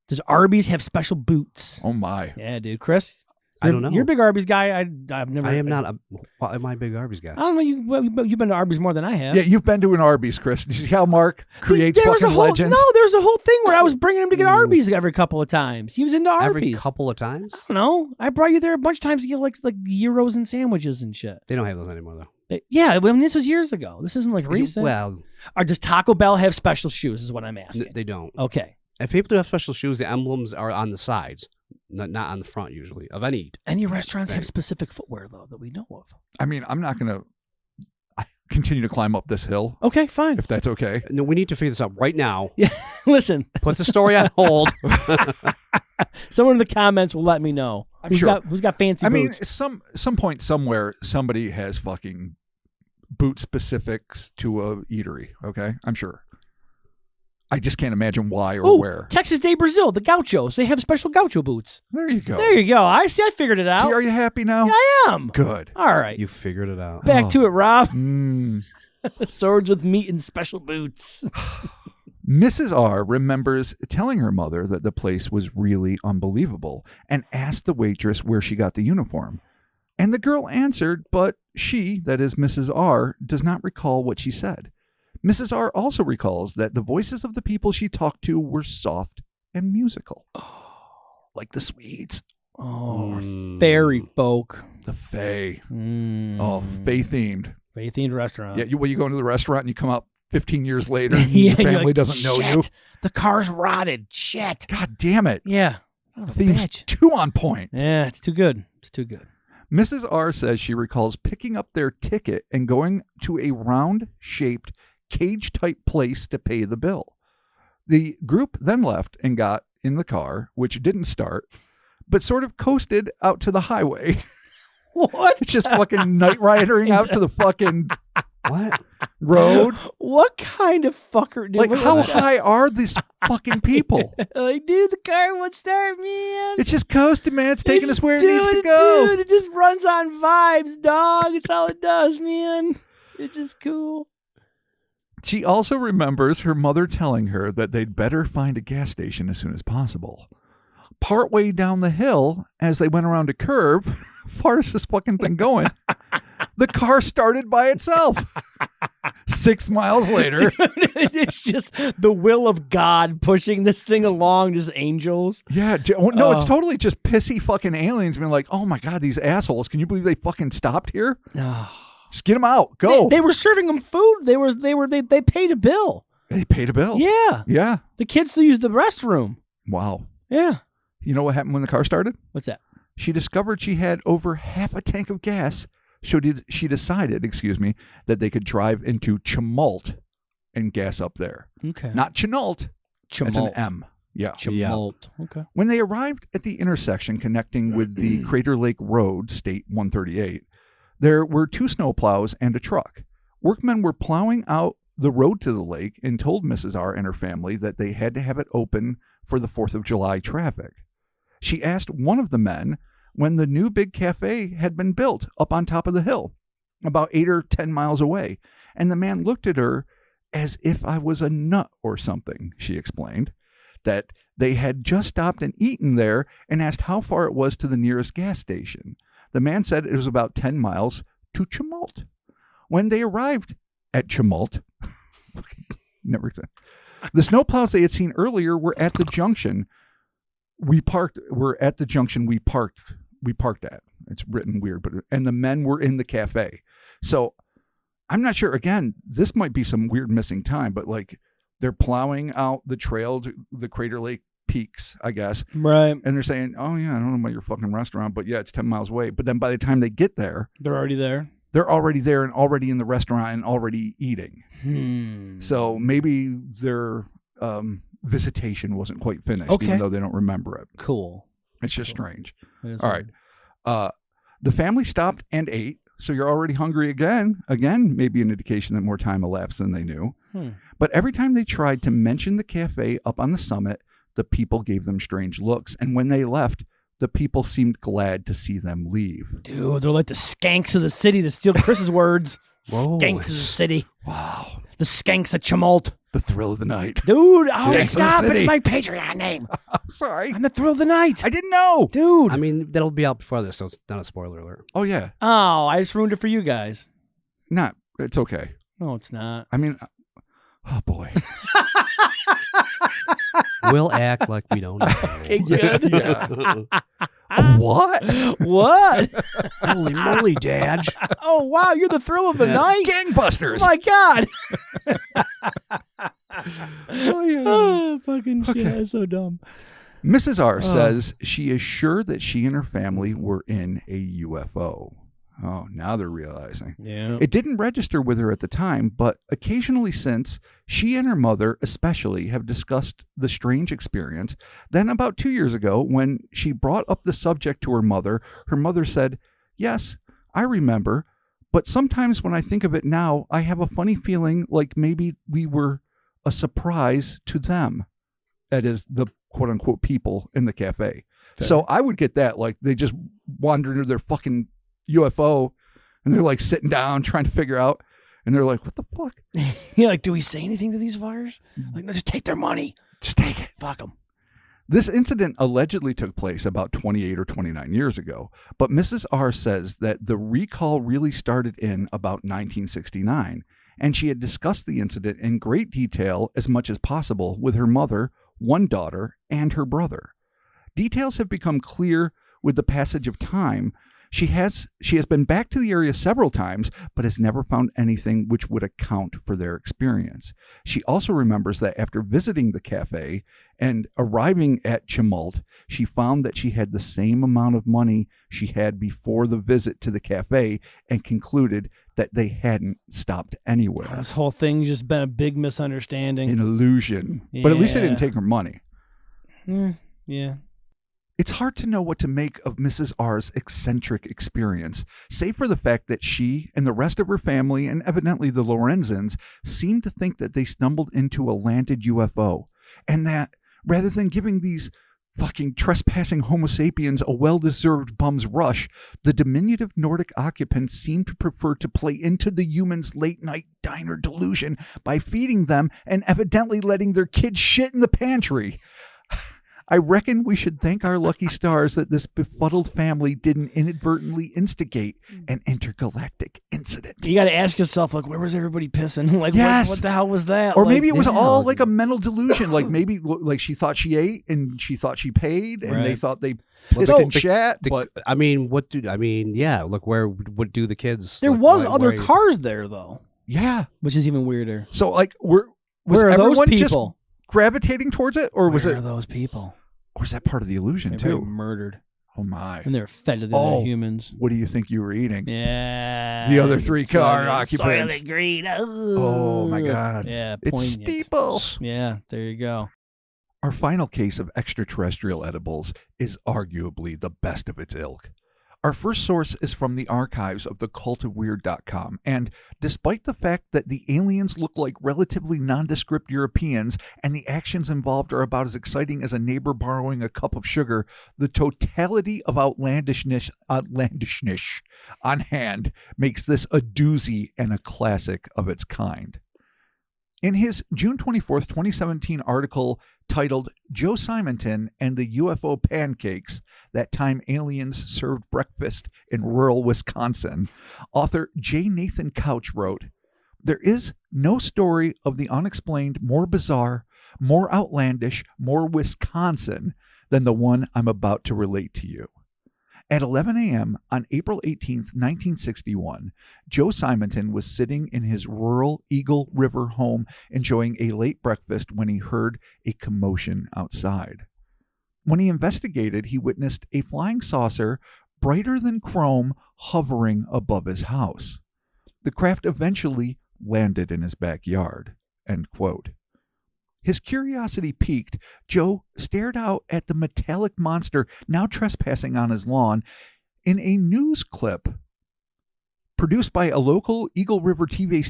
Does Arby's have special boots? Oh my. Yeah, dude, Chris. I don't know. You're a big Arby's guy. I've never. I am not. Why am I a big Arby's guy? I don't know. You've been to Arby's more than I have. Yeah, you've been to an Arby's, Chris. Do you see how Mark creates There was fucking legends? No, there's a whole thing where I was bringing him to get Arby's every couple of times. He was into Arby's. Every couple of times? I don't know. I brought you there a bunch of times to get like gyros and sandwiches and shit. They don't have those anymore, though. Yeah, I mean, this was years ago. This isn't like Is it- recent. Well, Or does Taco Bell have special shoes? Is what I'm asking. they don't. Okay. If people do have special shoes, the emblems are on the sides, not on the front usually, of any. Any restaurants have Right. specific footwear though that we know of? I mean, I'm not going to continue to climb up this hill, Okay, fine. if that's okay. No, we need to figure this out right now. Yeah, listen. Put the story on hold. Someone in the comments will let me know. Sure. Who's got fancy I mean, boots? some point somewhere, somebody has fucking boot specifics to a eatery. Okay, I'm sure. I just can't imagine why or where. Texas Day Brazil, the Gauchos. They have special Gaucho boots. There you go. There you go. I figured it out. See, are you happy now? Yeah, I am. Good. All right. You figured it out. Back to it, Rob. Mm. Swords with meat and special boots. Mrs. R remembers telling her mother that the place was really unbelievable and asked the waitress where she got the uniform. And the girl answered, but she, that is Mrs. R, does not recall what she said. Mrs. R also recalls that the voices of the people she talked to were soft and musical. Like the Swedes. Oh, fairy folk. The Fae. Mm. Oh, Fae-themed. Fae-themed restaurant. Yeah, you go into the restaurant and you come out 15 years later and Yeah, your you're family like, doesn't know you. "Shit, the car's rotted. Shit. God damn it. Yeah. The theme's too on point. Yeah, it's too good. It's too good. Mrs. R says she recalls picking up their ticket and going to a round-shaped, cage-type place to pay the bill. The group then left and got in the car, which didn't start, but sort of coasted out to the highway. What? It's just fucking night riding out to the fucking What? road. What kind of fucker? Dude, Like, what how was that? high are these fucking people? Like, dude, the car won't start, man. It's just coasting, man. It's taking us where it needs to Dude, go. Dude, it just runs on vibes, dog. It's all it does, man. It's just cool. She also remembers her mother telling her that they'd better find a gas station as soon as possible. Partway down the hill, as they went around a curve, far is this fucking thing going? The car started by itself. 6 miles later. It's just the will of God pushing this thing along, just angels. Yeah. No, it's totally just pissy fucking aliens being like, oh my God, these assholes. Can you believe they fucking stopped here? Just get them out. Go. They were serving them food. They paid a bill. They paid a bill. Yeah. Yeah. The kids still used the restroom. Wow. Yeah. You know what happened when the car started? What's that? She discovered she had over half a tank of gas. So she decided, that they could drive into Tumult and gas up there. Okay. Not Chenault. It's an M. Yeah. Tumult. Okay. When they arrived at the intersection connecting with the Crater Lake Road, State 138, there were 2 snowplows and a truck. Workmen were plowing out the road to the lake and told Mrs. R and her family that they had to have it open for the 4th of July traffic. She asked one of the men when the new big cafe had been built up on top of the hill, about 8 or 10 miles away, and the man looked at her as if I was a nut or something, she explained, that they had just stopped and eaten there and asked how far it was to the nearest gas station. The man said it was about 10 miles to Tumult. When they arrived at Tumult, never said, the snowplows they had seen earlier were at the junction we parked at. It's written weird, and the men were in the cafe. So I'm not sure. Again, this might be some weird missing time, but like they're plowing out the trail to the Crater Lake peaks, I guess. Right. And they're saying, oh yeah, I don't know about your fucking restaurant, but yeah, it's 10 miles away. But then by the time they get there, They're already there. they're already there and already in the restaurant and already eating. So maybe their visitation wasn't quite finished, even though they don't remember it. Cool. It's just strange. All right. The family stopped and ate. So you're already hungry again. Again, maybe an indication that more time elapsed than they knew. But every time they tried to mention the cafe up on the summit, the people gave them strange looks. And when they left, the people seemed glad to see them leave. Dude, they're like the skanks of the city, to steal Chris's words. Whoa, Skanks of the city. Wow. The skanks of tumult. The thrill of the night. Dude, Skanks of the it's city. my Patreon name. I'm sorry. I'm the thrill of the night. I didn't know. Dude. I mean, that'll be out before this, so it's not a spoiler alert. Oh, yeah. Oh, I just ruined it for you guys. It's okay. No, it's not. I mean, oh, boy. We'll act like we don't know. Okay, good. Yeah. What? What? Holy moly, Dad. Oh, wow, you're the thrill of the night? Gangbusters. Oh, my God. Oh, yeah. Oh, fucking shit. Okay. That's so dumb. Mrs. R says she is sure that she and her family were in a UFO. Oh, now they're realizing. Yeah. It didn't register with her at the time, but occasionally since, she and her mother especially have discussed the strange experience. Then about 2 years ago, when she brought up the subject to her mother said, "Yes, I remember, but sometimes when I think of it now, I have a funny feeling like maybe we were a surprise to them." That is the quote-unquote people in the cafe. Okay. So I would get that, like they just wandered into their fucking UFO and they're like sitting down trying to figure out, and they're like, what the fuck? Yeah, like, do we say anything to these fires? Like, no, just take their money. Just take it. Fuck them. This incident allegedly took place about 28 or 29 years ago, but Mrs. R says that the recall really started in about 1969, and she had discussed the incident in great detail, as much as possible, with her mother, one daughter, and her brother. Details have become clear with the passage of time. She has been back to the area several times, but has never found anything which would account for their experience. She also remembers that after visiting the cafe and arriving at Tumult, she found that she had the same amount of money she had before the visit to the cafe, and concluded that they hadn't stopped anywhere. This whole thing's just been a big misunderstanding. An illusion. But at least they didn't take her money. Yeah. It's hard to know what to make of Mrs. R's eccentric experience, save for the fact that she and the rest of her family, and evidently the Lorenzens, seem to think that they stumbled into a landed UFO, and that rather than giving these fucking trespassing Homo sapiens a well-deserved bum's rush, the diminutive Nordic occupants seem to prefer to play into the humans' late-night diner delusion by feeding them and evidently letting their kids shit in the pantry. I reckon we should thank our lucky stars that this befuddled family didn't inadvertently instigate an intergalactic incident. You got to ask yourself, like, where was everybody pissing? Like, yes. what the hell was that? Or like, maybe it was all like a mental delusion. Like maybe like she thought she ate and she thought she paid, and they thought they pissed and shat. But I mean, what do the kids? There was other cars there though. Yeah, which is even weirder. So like, where are those people? Just gravitating towards it, or was it? Where are those people? Or was that part of the illusion Everybody too? Murdered. Oh my! And they're fed to the humans. What do you think you were eating? Yeah. The other 3 car occupants. Soylent Green. Oh my God! Yeah. It's steeple. Yeah. There you go. Our final case of extraterrestrial edibles is arguably the best of its ilk. Our first source is from the archives of thecultofweird.com, and despite the fact that the aliens look like relatively nondescript Europeans and the actions involved are about as exciting as a neighbor borrowing a cup of sugar, the totality of outlandishness on hand makes this a doozy and a classic of its kind. In his June 24th, 2017 article titled Joe Simonton and the UFO Pancakes, That Time Aliens Served Breakfast in Rural Wisconsin, author J. Nathan Couch wrote, "There is no story of the unexplained more bizarre, more outlandish, more Wisconsin than the one I'm about to relate to you. At 11 a.m. on April 18th, 1961, Joe Simonton was sitting in his rural Eagle River home enjoying a late breakfast when he heard a commotion outside. When he investigated, he witnessed a flying saucer brighter than chrome, hovering above his house. The craft eventually landed in his backyard." End quote. His curiosity piqued, Joe stared out at the metallic monster now trespassing on his lawn. In a news clip produced by a local Eagle River TV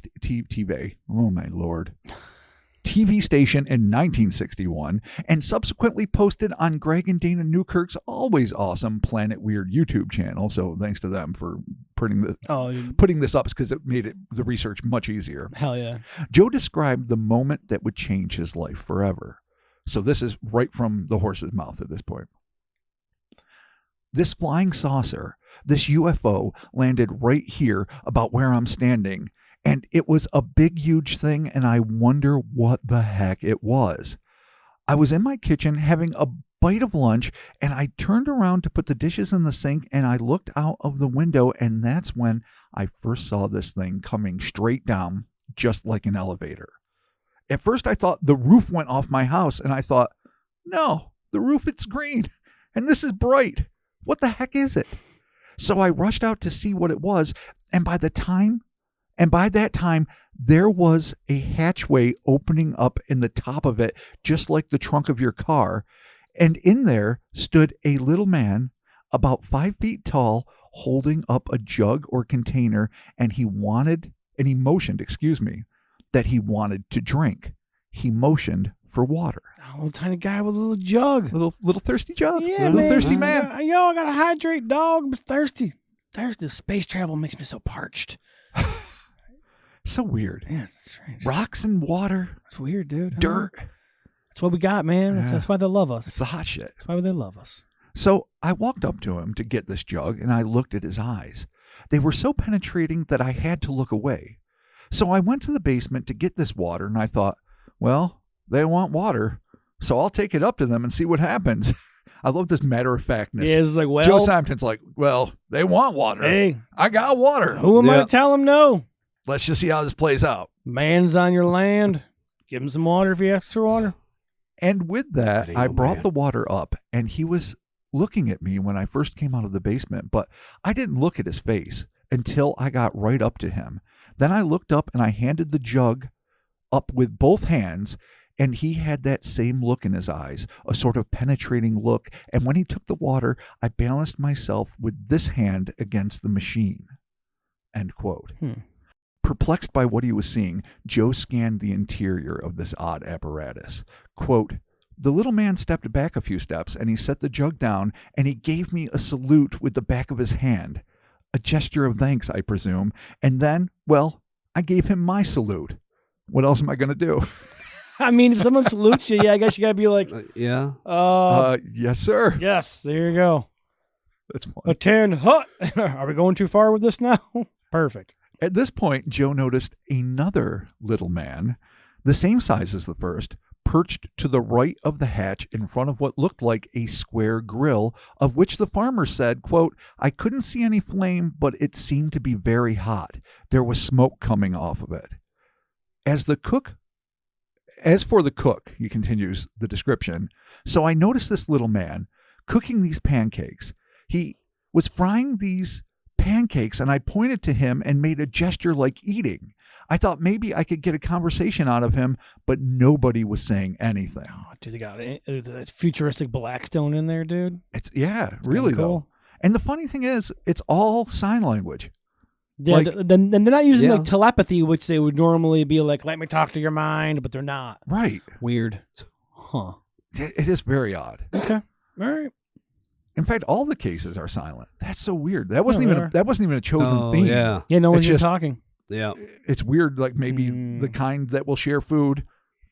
station in 1961, and subsequently posted on Greg and Dana Newkirk's always awesome Planet Weird YouTube channel. So thanks to them for putting this up, because it made the research much easier. Hell yeah. Joe described the moment that would change his life forever. So this is right from the horse's mouth at this point. "This flying saucer, this UFO, landed right here about where I'm standing. And it was a big, huge thing, and I wonder what the heck it was. I was in my kitchen having a bite of lunch, and I turned around to put the dishes in the sink, and I looked out of the window, and that's when I first saw this thing coming straight down, just like an elevator. At first, I thought the roof went off my house, and I thought, no, the roof, it's green, and this is bright. What the heck is it? So I rushed out to see what it was, and by that time, there was a hatchway opening up in the top of it, just like the trunk of your car. And in there stood a little man about 5 feet tall, holding up a jug or container, and he motioned, that he wanted to drink. He motioned for water. A little tiny guy with a little jug. Little thirsty jug. Yeah, little thirsty man. I gotta hydrate, dog. I'm thirsty. Thirsty. Space travel makes me so parched. So weird. Yeah, it's strange. Rocks and water. It's weird, dude. Dirt. That's what we got, man. Yeah. That's why they love us. It's the hot shit. That's why they love us. So I walked up to him to get this jug, and I looked at his eyes. They were so penetrating that I had to look away. So I went to the basement to get this water, and I thought, well, they want water, so I'll take it up to them and see what happens. I love this matter-of-factness. Yeah, it's like, well, Joe Simonton's like, well, they want water. Hey, I got water. who am I to tell them no? Let's just see how this plays out. Man's on your land. Give him some water if he asks for water. And with that, I brought the water up, and he was looking at me when I first came out of the basement, but I didn't look at his face until I got right up to him. Then I looked up and I handed the jug up with both hands, and he had that same look in his eyes, a sort of penetrating look. And when he took the water, I balanced myself with this hand against the machine. End quote. Perplexed by what he was seeing, Joe scanned the interior of this odd apparatus. Quote, "The little man stepped back a few steps, and he set the jug down, and he gave me a salute with the back of his hand. A gesture of thanks, I presume. And then, well, I gave him my salute. What else am I going to do?" I mean, if someone salutes you, yeah, I guess you got to be like, yeah. Yes, sir. Yes, there you go. That's fun. A 10 hut. Are we going too far with this now? Perfect. At this point, Joe noticed another little man, the same size as the first, perched to the right of the hatch in front of what looked like a square grill, of which the farmer said, quote, "I couldn't see any flame, but it seemed to be very hot. There was smoke coming off of it. As for the cook," he continues the description, "so I noticed this little man cooking these pancakes. He was frying these pancakes, and I pointed to him and made a gesture like eating. I thought maybe I could get a conversation out of him, but nobody was saying anything." Oh, dude, they got it's futuristic Blackstone in there, dude. It's really cool. though. And the funny thing is, it's all sign language. Yeah, then they're not using like Yeah. telepathy, which they would normally be like, "Let me talk to your mind," but they're not. Right. Weird. Huh. It is very odd. Okay. All right. In fact, all the cases are silent. That's so weird. That wasn't even a chosen theme. Yeah. Yeah, no one's It's even just- talking. Yeah. It's weird, like maybe the kind that will share food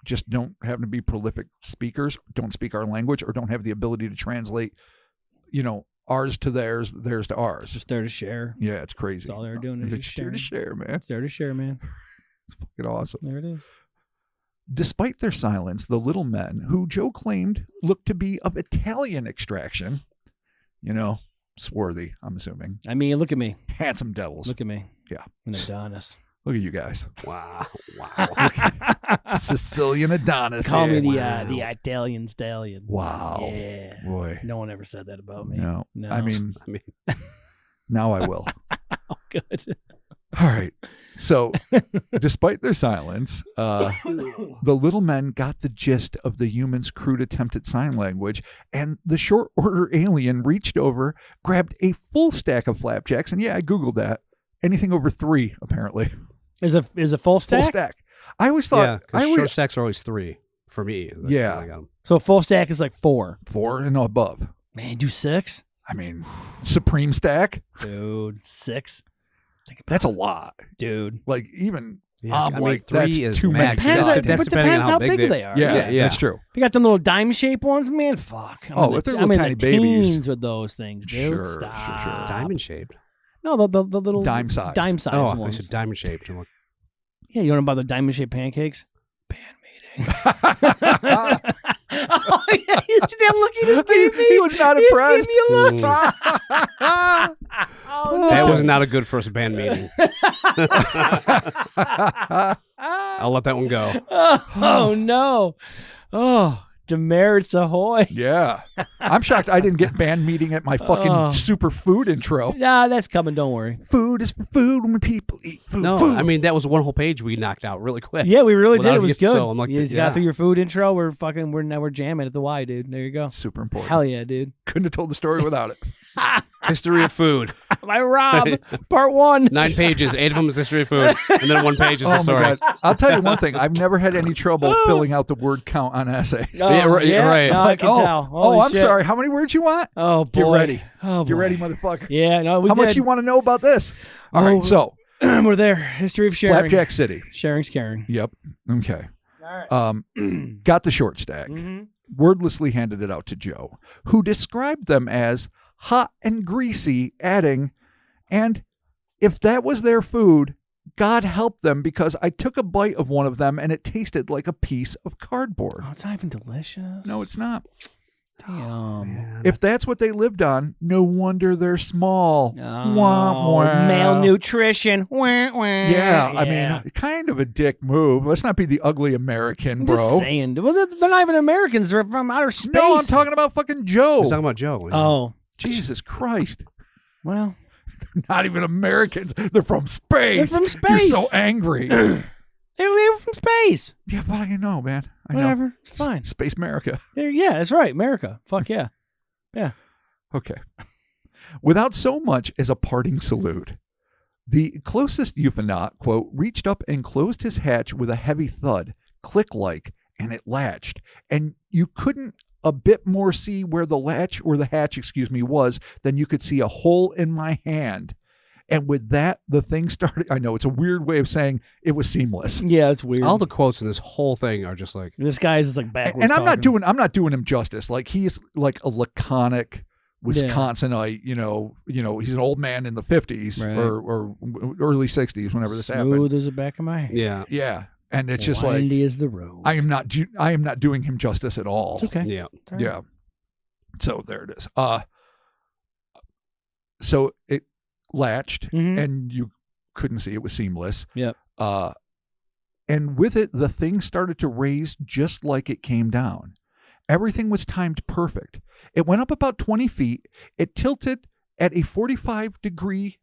just don't happen to be prolific speakers, don't speak our language, or don't have the ability to translate, ours to theirs, theirs to ours. Just there to share. Yeah, it's crazy. That's all they're doing is It's just there to share, man. It's there to share, man. It's fucking awesome. There it is. Despite their silence, the little men, who Joe claimed looked to be of Italian extraction, swarthy, I'm assuming. I mean, look at me. Handsome devils. Look at me. Yeah. An Adonis. Look at you guys. Wow. Sicilian Adonis. Call me here. the Italian stallion. Wow. Yeah. Boy. No one ever said that about me. No. No. I mean, now I will. Oh, good. All right. So, despite their silence, the little men got the gist of the humans' crude attempt at sign language, and the short order alien reached over, grabbed a full stack of flapjacks, and yeah, I Googled that. Anything over 3, apparently. Is a full stack? Full stack. I always thought. short stacks are always 3 for me. That's Yeah. when I got 'em. So a full stack is like 4. 4 and above. Man, do 6? I mean, supreme stack. Dude, 6. That's a lot. Dude. Like even Yeah, I'm I mean, like 3 that's is too many. max. Depends, That's but depending depends on how big they are. Yeah, Yeah. that's true. You got them little dime shaped ones, man. Fuck. Oh, if they're little I'm in tiny the babies. teens with those things, dude. Sure. Stop. Diamond shaped. No, the little Dime size. Dime size Oh, I ones. said diamond shaped. I'm like, Yeah, you know about the diamond shaped pancakes? Band meeting. he Oh yeah, you see that look he just gave me? was not He just impressed. gave me a look. Mm. Oh, that no. was not a good first band meeting. I'll let that one go. Oh no. Oh, demerits ahoy. Yeah. I'm shocked I didn't get band meeting at my fucking Oh. super food intro. Nah, that's coming, don't worry. Food is for food when people eat food. No, food. I mean that was one whole page we knocked out really quick. Yeah, we really did. Without It was you- good. so I'm like, you just yeah. got through your food intro. We're jamming at the Y, dude. There you go. super important. Hell yeah, dude. Couldn't have told the story without it. History of food. My Rob, part 1. 9 pages. 8 of them is history of food, and then 1 page is the Oh story. my god! I'll tell you one thing. I've never had any trouble filling out the word count on essays. Oh, Yeah, right, yeah, right. No, I Like, can tell. Holy I'm shit. sorry. How many words you want? Oh boy. Get ready. Oh, Get boy. ready, motherfucker. Yeah, no, we How did. much you want to know about this? All Oh, right, so We're there. History of sharing. Flapjack City. Sharing's caring. Yep. Okay. All right. Got the short stack. Mhm. Wordlessly handed it out to Joe, who described them as hot and greasy, adding, and if that was their food, God help them because I took a bite of one of them and it tasted like a piece of cardboard. Oh, it's not even delicious. No, it's not. Damn. Man. If that's what they lived on, no wonder they're small. Oh, Wah, wah. malnutrition. Wah, wah. Yeah, I mean, kind of a dick move. Let's not be the ugly American, I'm bro. just saying. Well, they're not even Americans. They're from outer space. No, I'm talking about fucking Joe. He's talking about Joe. Oh, Jesus Christ. well. Not even Americans. They're from space. They're from You're space. so angry. They were from space. Yeah, but I know, man. I know. Whatever. It's fine. Space America. Yeah, that's right. America. Fuck yeah. Okay. Without so much as a parting salute, the closest Cuisine, quote, reached up and closed his hatch with a heavy thud, click-like, and it latched. And you couldn't a bit more see where the hatch was than you could see a hole in my hand. And with that, the thing started. I know it's a weird way of saying it was seamless. Yeah, it's weird. All the quotes in this whole thing are just like, This guy is just like backwards. And I'm not talking. doing him justice. Like he's like a laconic Wisconsinite, you know, he's an old man in the 50s Right. or early 60s whenever this happened. Smooth as the back of my hand. yeah. Yeah. And it's just like Windy as the road. I am not doing him justice at all. It's okay. Yeah. It's all right. Yeah. So there it is. So it latched Mhm. and you couldn't see it was seamless. Yep. And with it, the thing started to raise just like it came down. Everything was timed perfect. It went up about 20 feet. It tilted at a 45-degree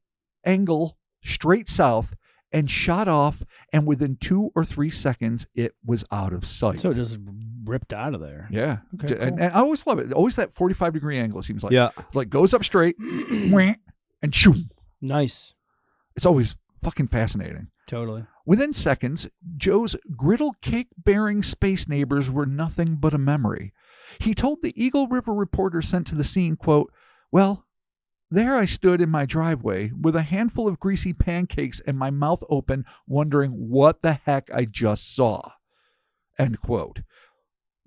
angle straight south and shot off. And within 2 or 3 seconds, it was out of sight. So it just ripped out of there. Yeah. Okay, and, cool. and I always love it. Always that 45-degree angle, it seems like. Yeah. It's like goes up straight, wham, and shoom. Nice. It's always fucking fascinating. Totally. Within seconds, Joe's griddle cake-bearing space neighbors were nothing but a memory. He told the Eagle River reporter sent to the scene, quote, well, there I stood in my driveway with a handful of greasy pancakes and my mouth open, wondering what the heck I just saw, end quote.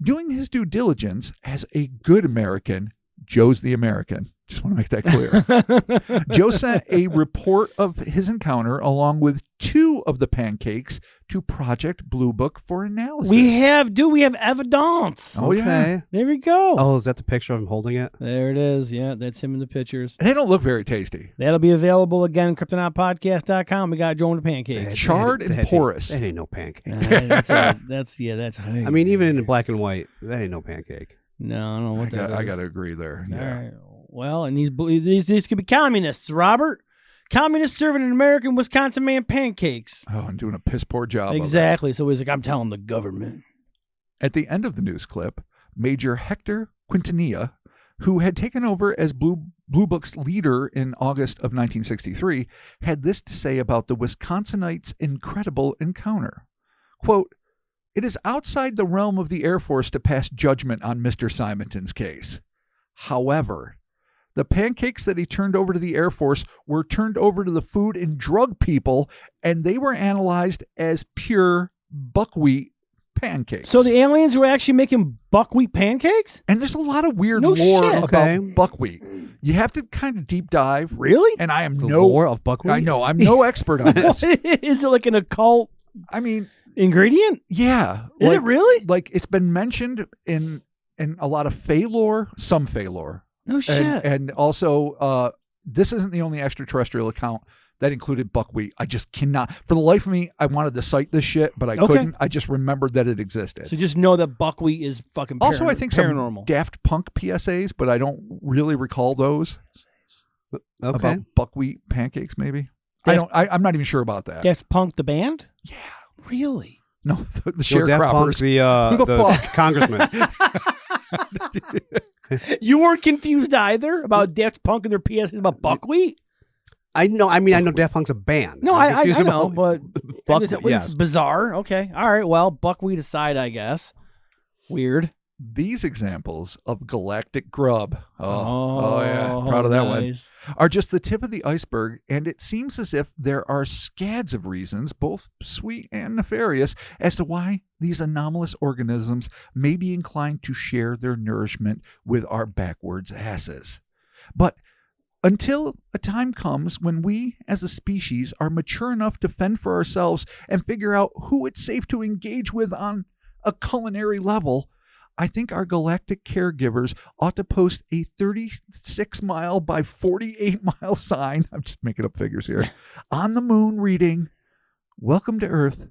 Doing his due diligence as a good American, Joe's the American. Just want to make that clear. Joe sent a report of his encounter along with 2 of the pancakes to Project Blue Book for analysis. We have evidence. Oh, yeah. There we go. Oh, is that the picture of him holding it? There it is. Yeah, that's him in the pictures. They don't look very tasty. That'll be available again, CryptonautPodcast.com. We got Joe and the pancakes. Charred and porous. That ain't no pancake. That's I mean, even in black and white, that ain't no pancake. No, I don't know what that is. I got to agree there. Yeah. All right. Well, and these could be communists, Robert. Communists serving an American Wisconsin man pancakes. Oh, and doing a piss poor job. Exactly. So he's like, I'm telling the government. At the end of the news clip, Major Hector Quintanilla, who had taken over as Blue Book's leader in August of 1963, had this to say about the Wisconsinites' incredible encounter. Quote, "It is outside the realm of the Air Force to pass judgment on Mr. Simonton's case. However, the pancakes that he turned over to the Air Force were turned over to the Food and Drug people, and they were analyzed as pure buckwheat pancakes." So the aliens were actually making buckwheat pancakes? And there's a lot of weird No lore shit. about buckwheat. You have to kind of deep dive. Really? And I am The no lore of buckwheat? I know I'm no expert on this. Is it like an occult I mean, ingredient? yeah. Is it really? Like it's been mentioned in a lot of Fey lore, some Fey lore. No shit. And also, this isn't the only extraterrestrial account that included buckwheat. I just cannot, for the life of me, I wanted to cite this shit, but I couldn't. I just remembered that it existed. So just know that buckwheat is fucking Also, I think paranormal. some Daft Punk PSAs, but I don't really recall those. Okay. About buckwheat pancakes, maybe. I'm not even sure about that. Daft Punk the band? Yeah. Really? No, the So Daft Punk's Who the the fuck? congressman. You weren't confused either about Daft Punk and their PSAs about buckwheat? I know. I mean, I know Daft Punk's a band. No, I'm I confused know, about but buckwheat. it's bizarre. Okay. All right. Well, buckwheat aside, I guess. Weird. These examples of galactic grub, yeah, proud of that one, nice. are just the tip of the iceberg, and it seems as if there are scads of reasons, both sweet and nefarious, as to why these anomalous organisms may be inclined to share their nourishment with our backwards asses. But until a time comes when we, as a species, are mature enough to fend for ourselves and figure out who it's safe to engage with on a culinary level, I think our galactic caregivers ought to post a 36-mile by 48-mile sign, I'm just making up figures here, on the moon reading, "Welcome to Earth,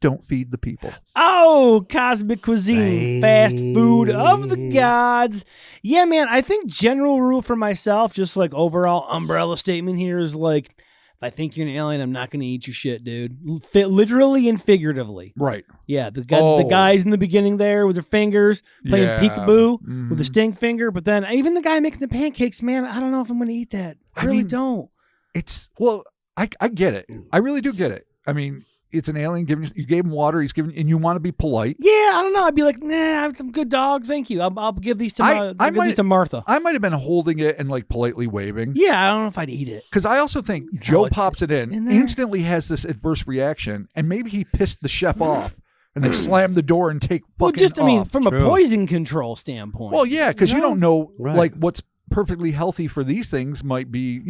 don't feed the people." Oh, cosmic cuisine, fast food of the gods. Yeah, man, I think general rule for myself, just like overall umbrella statement here is like, if I think you're an alien, I'm not going to eat your shit, dude. Literally and figuratively. Right. Yeah, the guys in the beginning there with their fingers playing peekaboo with the stink finger, but then even the guy making the pancakes, man, I don't know if I'm going to eat that. I really don't. It's, well, I get it. I really do get it. I mean, it's an alien giving you gave him water, he's giving, and you want to be polite. Yeah, I don't know. I'd be like, nah, I'm some good dog. Thank you. I'll give these to these to Martha. I might have been holding it and like politely waving. Yeah, I don't know if I'd eat it. Because I also think Joe pops it in there. instantly has this adverse reaction, and maybe he pissed the chef off, and they slam the door and take fucking off. I mean, from a poison control standpoint. Well, yeah, because you don't know Right. like what's perfectly healthy for these things might be,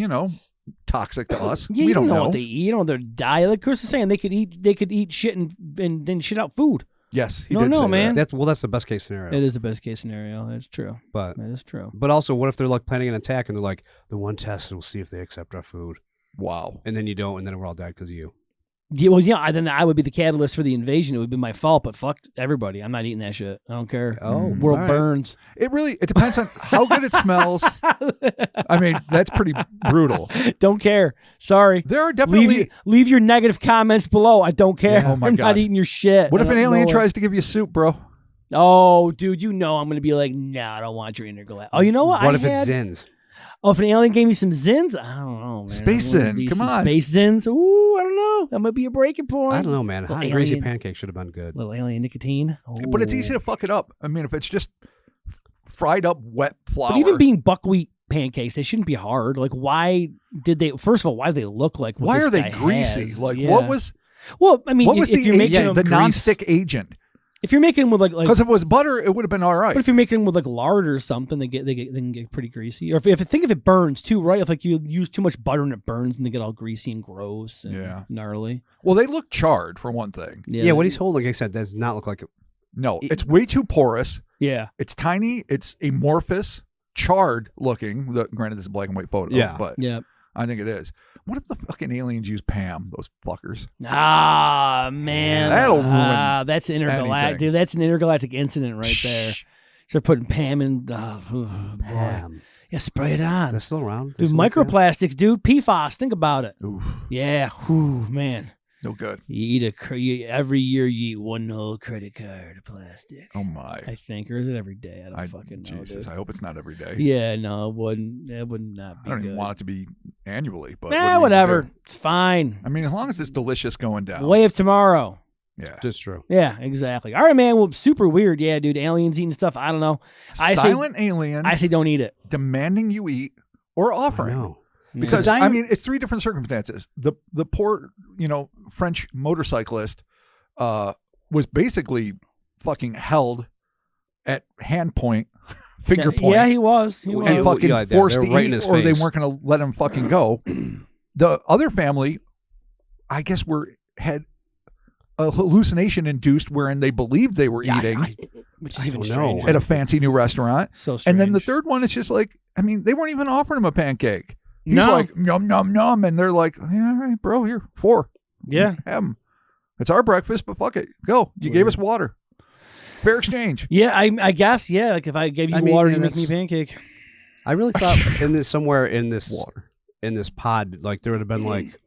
toxic to us. Yeah, we you don't know know what they eat. You know their diet. Like Chris is saying, they could eat shit and then shit out food. Yes, he No, did no, say man. that. That's the best case scenario. It is the best case scenario. That's true. But That is true. But also, what if they're like planning an attack and they're like, the one test will see if they accept our food, Wow. and then you don't, and then we're all dead because of you. Yeah, well, yeah. Then I would be the catalyst for the invasion. It would be my fault. But fuck everybody. I'm not eating that shit. I don't care. Oh, World all right. burns. It depends on how good it smells. I mean, that's pretty brutal. Don't care. Sorry. There are definitely. Leave your negative comments below. I don't care. Yeah, oh my I'm God. not eating your shit. What if I an don't alien know it. tries to give you soup, bro? Oh, dude, I'm going to be like, nah, I don't want your intergalactic. Oh, you know what? What if it's Zins? Oh, if an alien gave me some Zins? I don't know, man. Space Zin, come on. Space Zins? Ooh, I don't know. That might be a breaking point. I don't know, man. Little Hot and greasy alien- pancake should have been good. Little alien nicotine. But it's Ooh. easy to fuck it up. I mean, if it's just fried up wet flour. But even being buckwheat pancakes, they shouldn't be hard. Like, why did they? First of all, why do they look like? What why this are they guy greasy? has? Like, Yeah. what was? Well, I mean, What was if the you're making agent, them the grease- nonstick agent? If you're making them with like Because if it was butter, it would have been all right. but if you're making them with like lard or something, they can get pretty greasy. Or if it burns too, right? If like you use too much butter and it burns, and they get all greasy and gross and gnarly. Well, they look charred for one thing. Yeah, what he's holding, like I said, does not look like it. No, it's way too porous. Yeah, it's tiny. It's amorphous, charred looking. Granted, this is a black and white photo. But I think it is. What if the fucking aliens use Pam? Those fuckers. Ah, man, that'll ruin. That's an intergalactic, dude. That's an intergalactic incident right there. Start putting Pam in. Pam. Yeah, spray it on. Is that still around? Dude, microplastics, dude. PFAS. Think about it. Oof. Yeah. Whew, man. No good. You eat every year. You eat one whole credit card of plastic. Oh my! I think, or is it every day? I don't fucking know. Jesus, I hope it's not every day. Yeah, no, it wouldn't. It would not be. I don't good. even want it to be annually, but whatever. It's fine. I mean, as long as it's delicious going down. Way of tomorrow. Yeah, that's true. Yeah, exactly. All right, man. Well, super weird. Yeah, dude. Aliens eating stuff. I don't know. Silent aliens. I say don't eat it. Demanding you eat or offering. No. Because I mean, it's three different circumstances. The poor, French motorcyclist was basically fucking held at hand point, finger point. Yeah, he was. He was. And fucking forced to eat, or they weren't going to let him fucking go. The other family, I guess, had a hallucination induced wherein they believed they were eating, which is even strange, at a fancy new restaurant. So strange. And then the third one is just like, I mean, they weren't even offering him a pancake. He's No. like, nom, nom, nom. And they're like, yeah, all right, bro, here, 4. Yeah. Have 'em. It's our breakfast, but fuck it. Go. You gave us water. Fair exchange. Yeah, I guess, yeah. Like if I gave you water, you make me a pancake. I really thought somewhere in this pod, like there would have been like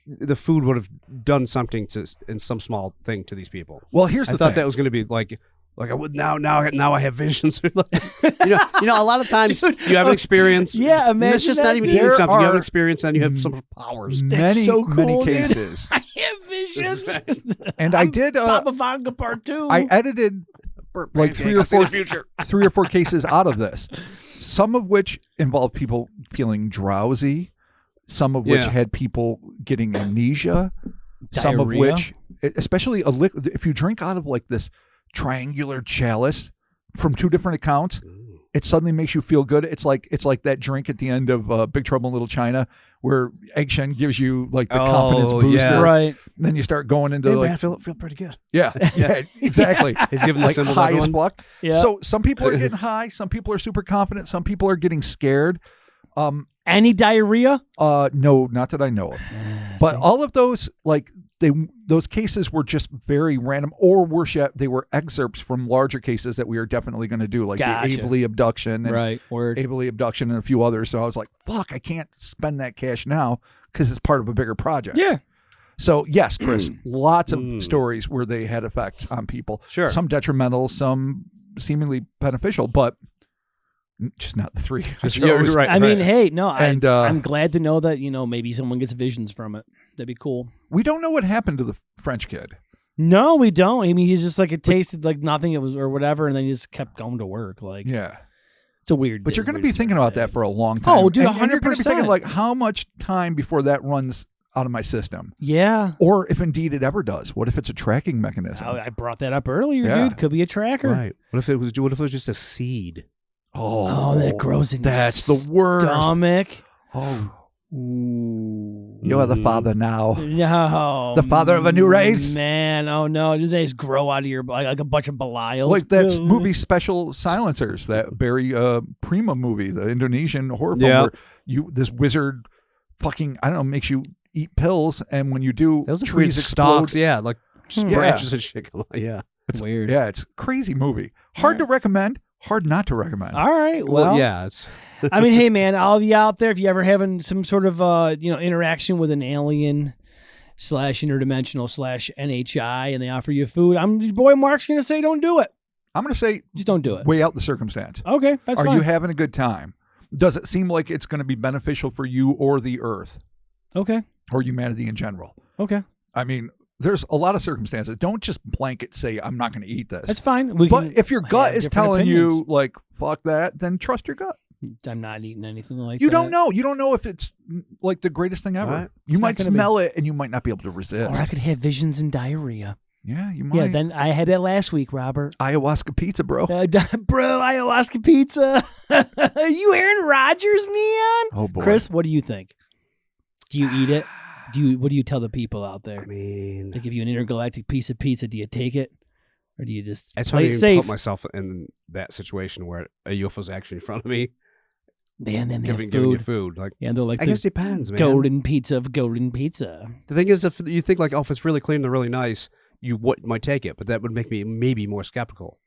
the food would have done something in some small thing to these people. Well, here's the thing. I thought that was going to be like I would now I have visions. you know, a lot of times you have an experience. Yeah, imagine it's just that, not even dude. eating something. You have an experience and you have some powers. Many, so cool, many dude. cases. I have visions. And I did. Papa Vanga Part 2. I edited like 3 or 4 cases out of this. Some of which involved people feeling drowsy. Some of which had people getting amnesia. Some of which, especially if you drink out of like this triangular chalice from 2 different accounts, it suddenly makes you feel good. It's like that drink at the end of Big Trouble in Little China where Egg Shen gives you like the confidence booster. Yeah. Right. And then you start going into man, I feel pretty good. Yeah, exactly. He's giving the like symbol high to as everyone. fuck. Yeah. So some people are getting high, some people are super confident, some people are getting scared. Any diarrhea? No, not that I know of. But all of those, like those cases were just very random, or worse yet, they were excerpts from larger cases that we are definitely going to do, like the Abley abduction, and Abley abduction, and a few others. So I was like, "Fuck, I can't spend that cash now because it's part of a bigger project." Yeah. So yes, Chris, lots of stories where they had effects on people. Sure. Some detrimental, some seemingly beneficial, but just not the 3. Right. I mean, hey, no, And, I'm glad to know that, maybe someone gets visions from it. That'd be cool. We don't know what happened to the French kid. No, we don't. I mean, he's just like, it tasted like nothing, it was, or whatever, and then he just kept going to work. Like, Yeah. it's a weird. But you're going to be thinking about that for a long time. Oh, dude, and you're going to be 100%. thinking, like, how much time before that runs out of my system? Yeah. Or if indeed it ever does. What if it's a tracking mechanism? I brought that up earlier, Yeah. dude. Could be a tracker. Right. What if it was just a seed? Oh, that grows in that's your the worst. stomach. Oh, Ooh. you are the father now. No. The father of a new race. Man, oh no. Did they just grow out of your, like a bunch of Belials? Like that movie Special Silencers, that Barry Prima movie, the Indonesian horror film where this wizard fucking, I don't know, makes you eat pills, and when you do, Those are trees weird explode. stalks, like branches and shit. Yeah. It's weird. Yeah, it's a crazy movie. Hard to recommend, hard not to recommend. All right. Well, yeah. It's I mean, hey, man, all of you out there, if you ever having some sort of, interaction with an alien / interdimensional / NHI and they offer you food, your boy Mark's going to say don't do it. I'm going to say Just don't do it. weigh out the circumstance. Okay, that's Are fine. you having a good time? Does it seem like it's going to be beneficial for you or the earth Okay. or humanity in general? Okay. I mean, there's a lot of circumstances. Don't just blanket say, I'm not going to eat this. That's fine. But if your gut have is different telling opinions. you, like, fuck that, then trust your gut. I'm not eating anything like You that. don't know. You don't know if it's like the greatest thing ever. Right. You It's might not gonna smell it and you might not be able to resist. Or I could have visions and diarrhea. Yeah, you might. Yeah, then I had that last week, Robert. Ayahuasca pizza, bro. Bro, ayahuasca pizza. You Aaron Rodgers, man? Oh boy, Chris, what do you think? Do you eat it? What do you tell the people out there? I mean, They give you an intergalactic piece of pizza. Do you take it, or do you just I try play to it even safe? put myself in that situation where a UFO's actually in front of me, Man, then they have giving you food. food. Like, Yeah, they're like I the guess it depends, man. golden pizza of golden pizza. The thing is, if you think like, oh, if it's really clean and really nice, you might take it, but that would make me maybe more skeptical.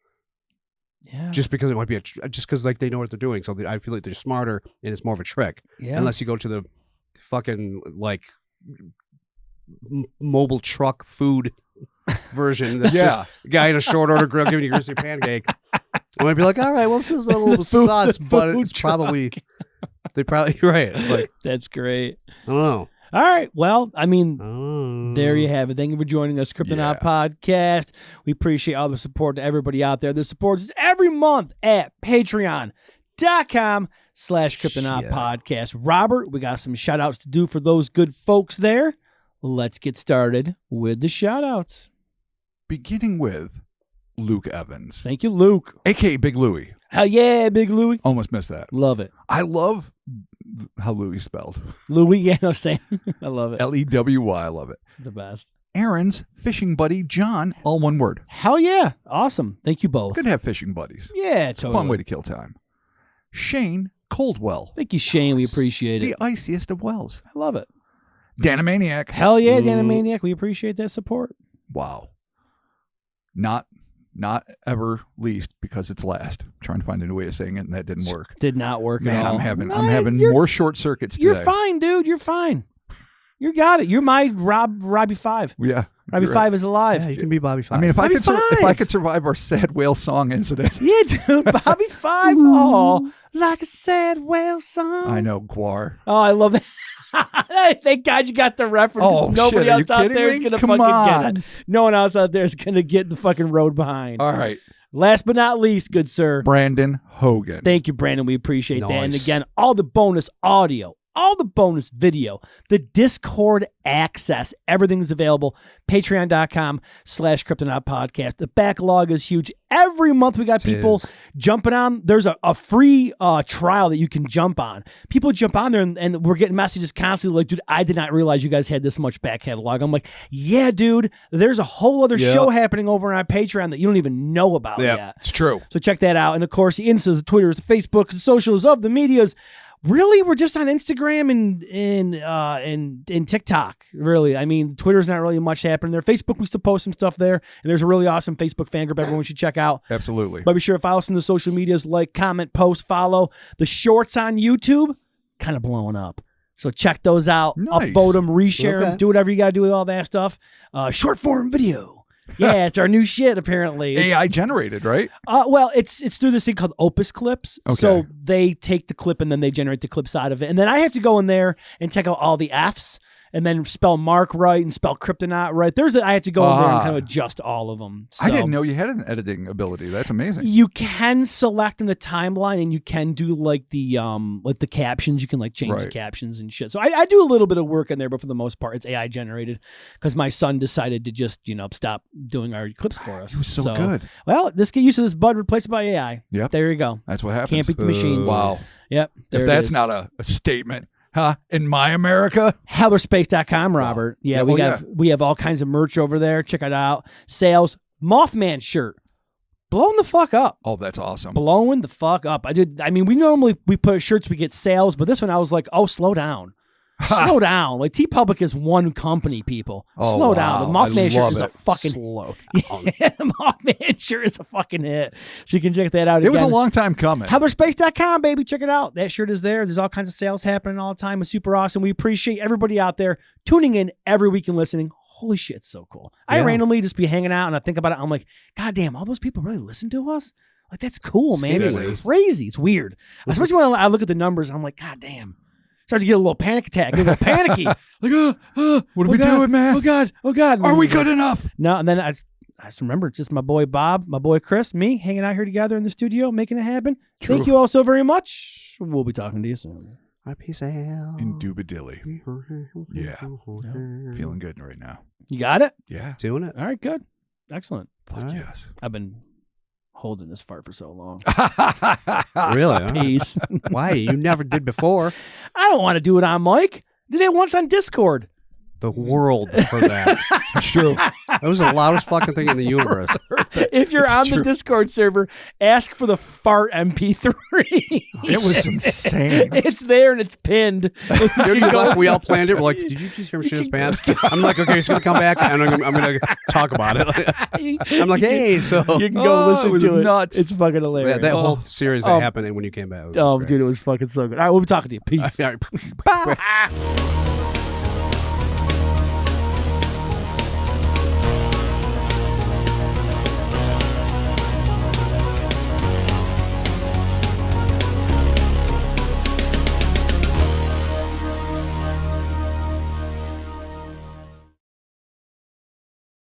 Yeah, Just because it might be just because like they know what they're doing, so I feel like they're smarter and it's more of a trick. yeah. Unless you go to the fucking like mobile truck food version, that's just a guy in a short order grill giving you a greasy pancake. I might be like, all right, well, this is a little sus, but it's probably you're right. Like, That's great. I don't know. All right. Well, I mean, Oh. there you have it. Thank you for joining us, Cryptonaut Podcast. We appreciate all the support to everybody out there that supports us every month at patreon.com/Cryptonaut Yeah. Podcast. Robert, we got some shout outs to do for those good folks there. Let's get started with the shout outs. beginning with Luke Evans, Thank you, Luke. aka Big Louie. Hell yeah, Big Louie. Almost missed that. Love it. I love how Louie spelled. Louie, yeah, no, same. I love it. Lewy. I love it. The best. Aaron's fishing buddy John, all one word. Hell yeah. Awesome. Thank you both. Good to have fishing buddies. Yeah, It's totally. a fun way to kill time. Shane Coldwell, Thank you, Shane. We appreciate the it. iciest of wells. I love it. Danimaniac. Hell yeah, Danimaniac. We appreciate that support. Wow. Not ever least because it's last. I'm trying to find a new way of saying it, and that didn't work. Did not work Man, at all. I'm having more short circuits today. You're fine, dude. You're fine. You got it. You're my Robbie 5. Yeah. Robbie you're 5 is alive. Yeah, you can be Bobby Five. I mean, if Bobby I Five. could survive our sad whale song incident. Yeah, dude. Bobby 5. Oh, like a sad whale song. I know, Guar. Oh, I love it. Thank God you got the reference. Oh, Nobody shit, are you else out kidding there is me? going to Come fucking get on. it. No one else out there is going to get the fucking road behind. All right. Last but not least, good sir. Brandon Hogan. Thank you, Brandon. We appreciate that. And Nice. again, all the bonus audio, all the bonus video, the Discord access, everything's available. Patreon.com/Cryptonaut Podcast. The backlog is huge. Every month we got people jumping on. There's a free trial that you can jump on. People jump on there and we're getting messages constantly like, dude, I did not realize you guys had this much back catalog. I'm like, yeah, dude, there's a whole other show happening over on Patreon that you don't even know about yet. It's true. So check that out. And of course, the Instas, the Twitters, the Facebooks, the socials of the medias. Really, we're just on Instagram and TikTok. Really, I mean, Twitter's not really much happening there. Facebook, we still post some stuff there, and there's a really awesome Facebook fan group everyone should check out. Absolutely. But be sure to follow us in the social medias, like, comment, post, follow. The shorts on YouTube, kind of blowing up. So check those out. Nice. Upvote them, reshare them, Okay. do whatever you got to do with all that stuff. Short form video. Yeah, it's our new shit, apparently. AI generated, right? Well, it's through this thing called Opus Clips. Okay. So they take the clip and then they generate the clips out of it. And then I have to go in there and check out all the Fs and then spell Mark right and spell Cryptonaut right. I have to go in there and kind of adjust all of them. So I didn't know you had an editing ability. That's amazing. you can select in the timeline and you can do like the captions. You can like change the Right. captions and shit. So I do a little bit of work in there, but for the most part, it's AI generated because my son decided to just, stop doing our clips for us. He was so good. Well, let's get used to this, bud. Replace it by AI. Yep. There you go. That's what happens. Can't beat the machines. Wow. Yep. There If it that's is. not a statement, huh? In my America? Hellerspace.com, Robert. Yeah, Yeah, we well, got we have all kinds of merch over there. Check it out. Sales. Mothman shirt. Blowing the fuck up. Oh, that's awesome. Blowing the fuck up. I mean, we normally put shirts, we get sales, but this one I was like, oh, slow down. Slow down. Like TeePublic is one company, people. Oh, Slow wow. down. The Mothman I shirt love is a it. fucking slow. the Mothman shirt is a fucking hit. So you can check that out. It was a again. long time coming. Hellerspace.com, baby. Check it out. That shirt is there. There's all kinds of sales happening all the time. It's super awesome. We appreciate everybody out there tuning in every week and listening. Holy shit, it's so cool. I Yeah. randomly just be hanging out and I think about it. I'm like, God damn, all those people really listen to us? Like, that's cool, man. It's Seriously. crazy. It's weird. Especially when I look at the numbers, I'm like, God damn. Start to get a little panic attack, get a little panicky. Like, what are we God, doing, man? Oh God, oh God. Are we good enough? No, and then I just remember it's just my boy Bob, my boy Chris, me hanging out here together in the studio, making it happen. True. Thank you all so very much. We'll be talking to you soon. Peace out. Indubitily. Yeah. Feeling good right now. You got it? Yeah. Doing it. All right, good. Excellent. Fuck All right. yes. I've been holding this fart for so long. Really? All right. Peace. Why? You never did before. I don't want to do it on mic. Did it once on Discord. The world for that. It's true. That was the loudest fucking thing in the universe. If you're It's on true. the Discord server, ask for the fart MP3. It was insane. It's there and it's pinned. We all planned it. We're like, did you just hear him shit his pants? I'm like, okay, he's gonna come back and I'm gonna talk about it. I'm like, hey, so You can go Oh, listen it was to it. nuts. It's fucking hilarious. that whole series that happened when you came back. Dude, it was fucking so good. All right, we'll be talking to you. Peace. All right.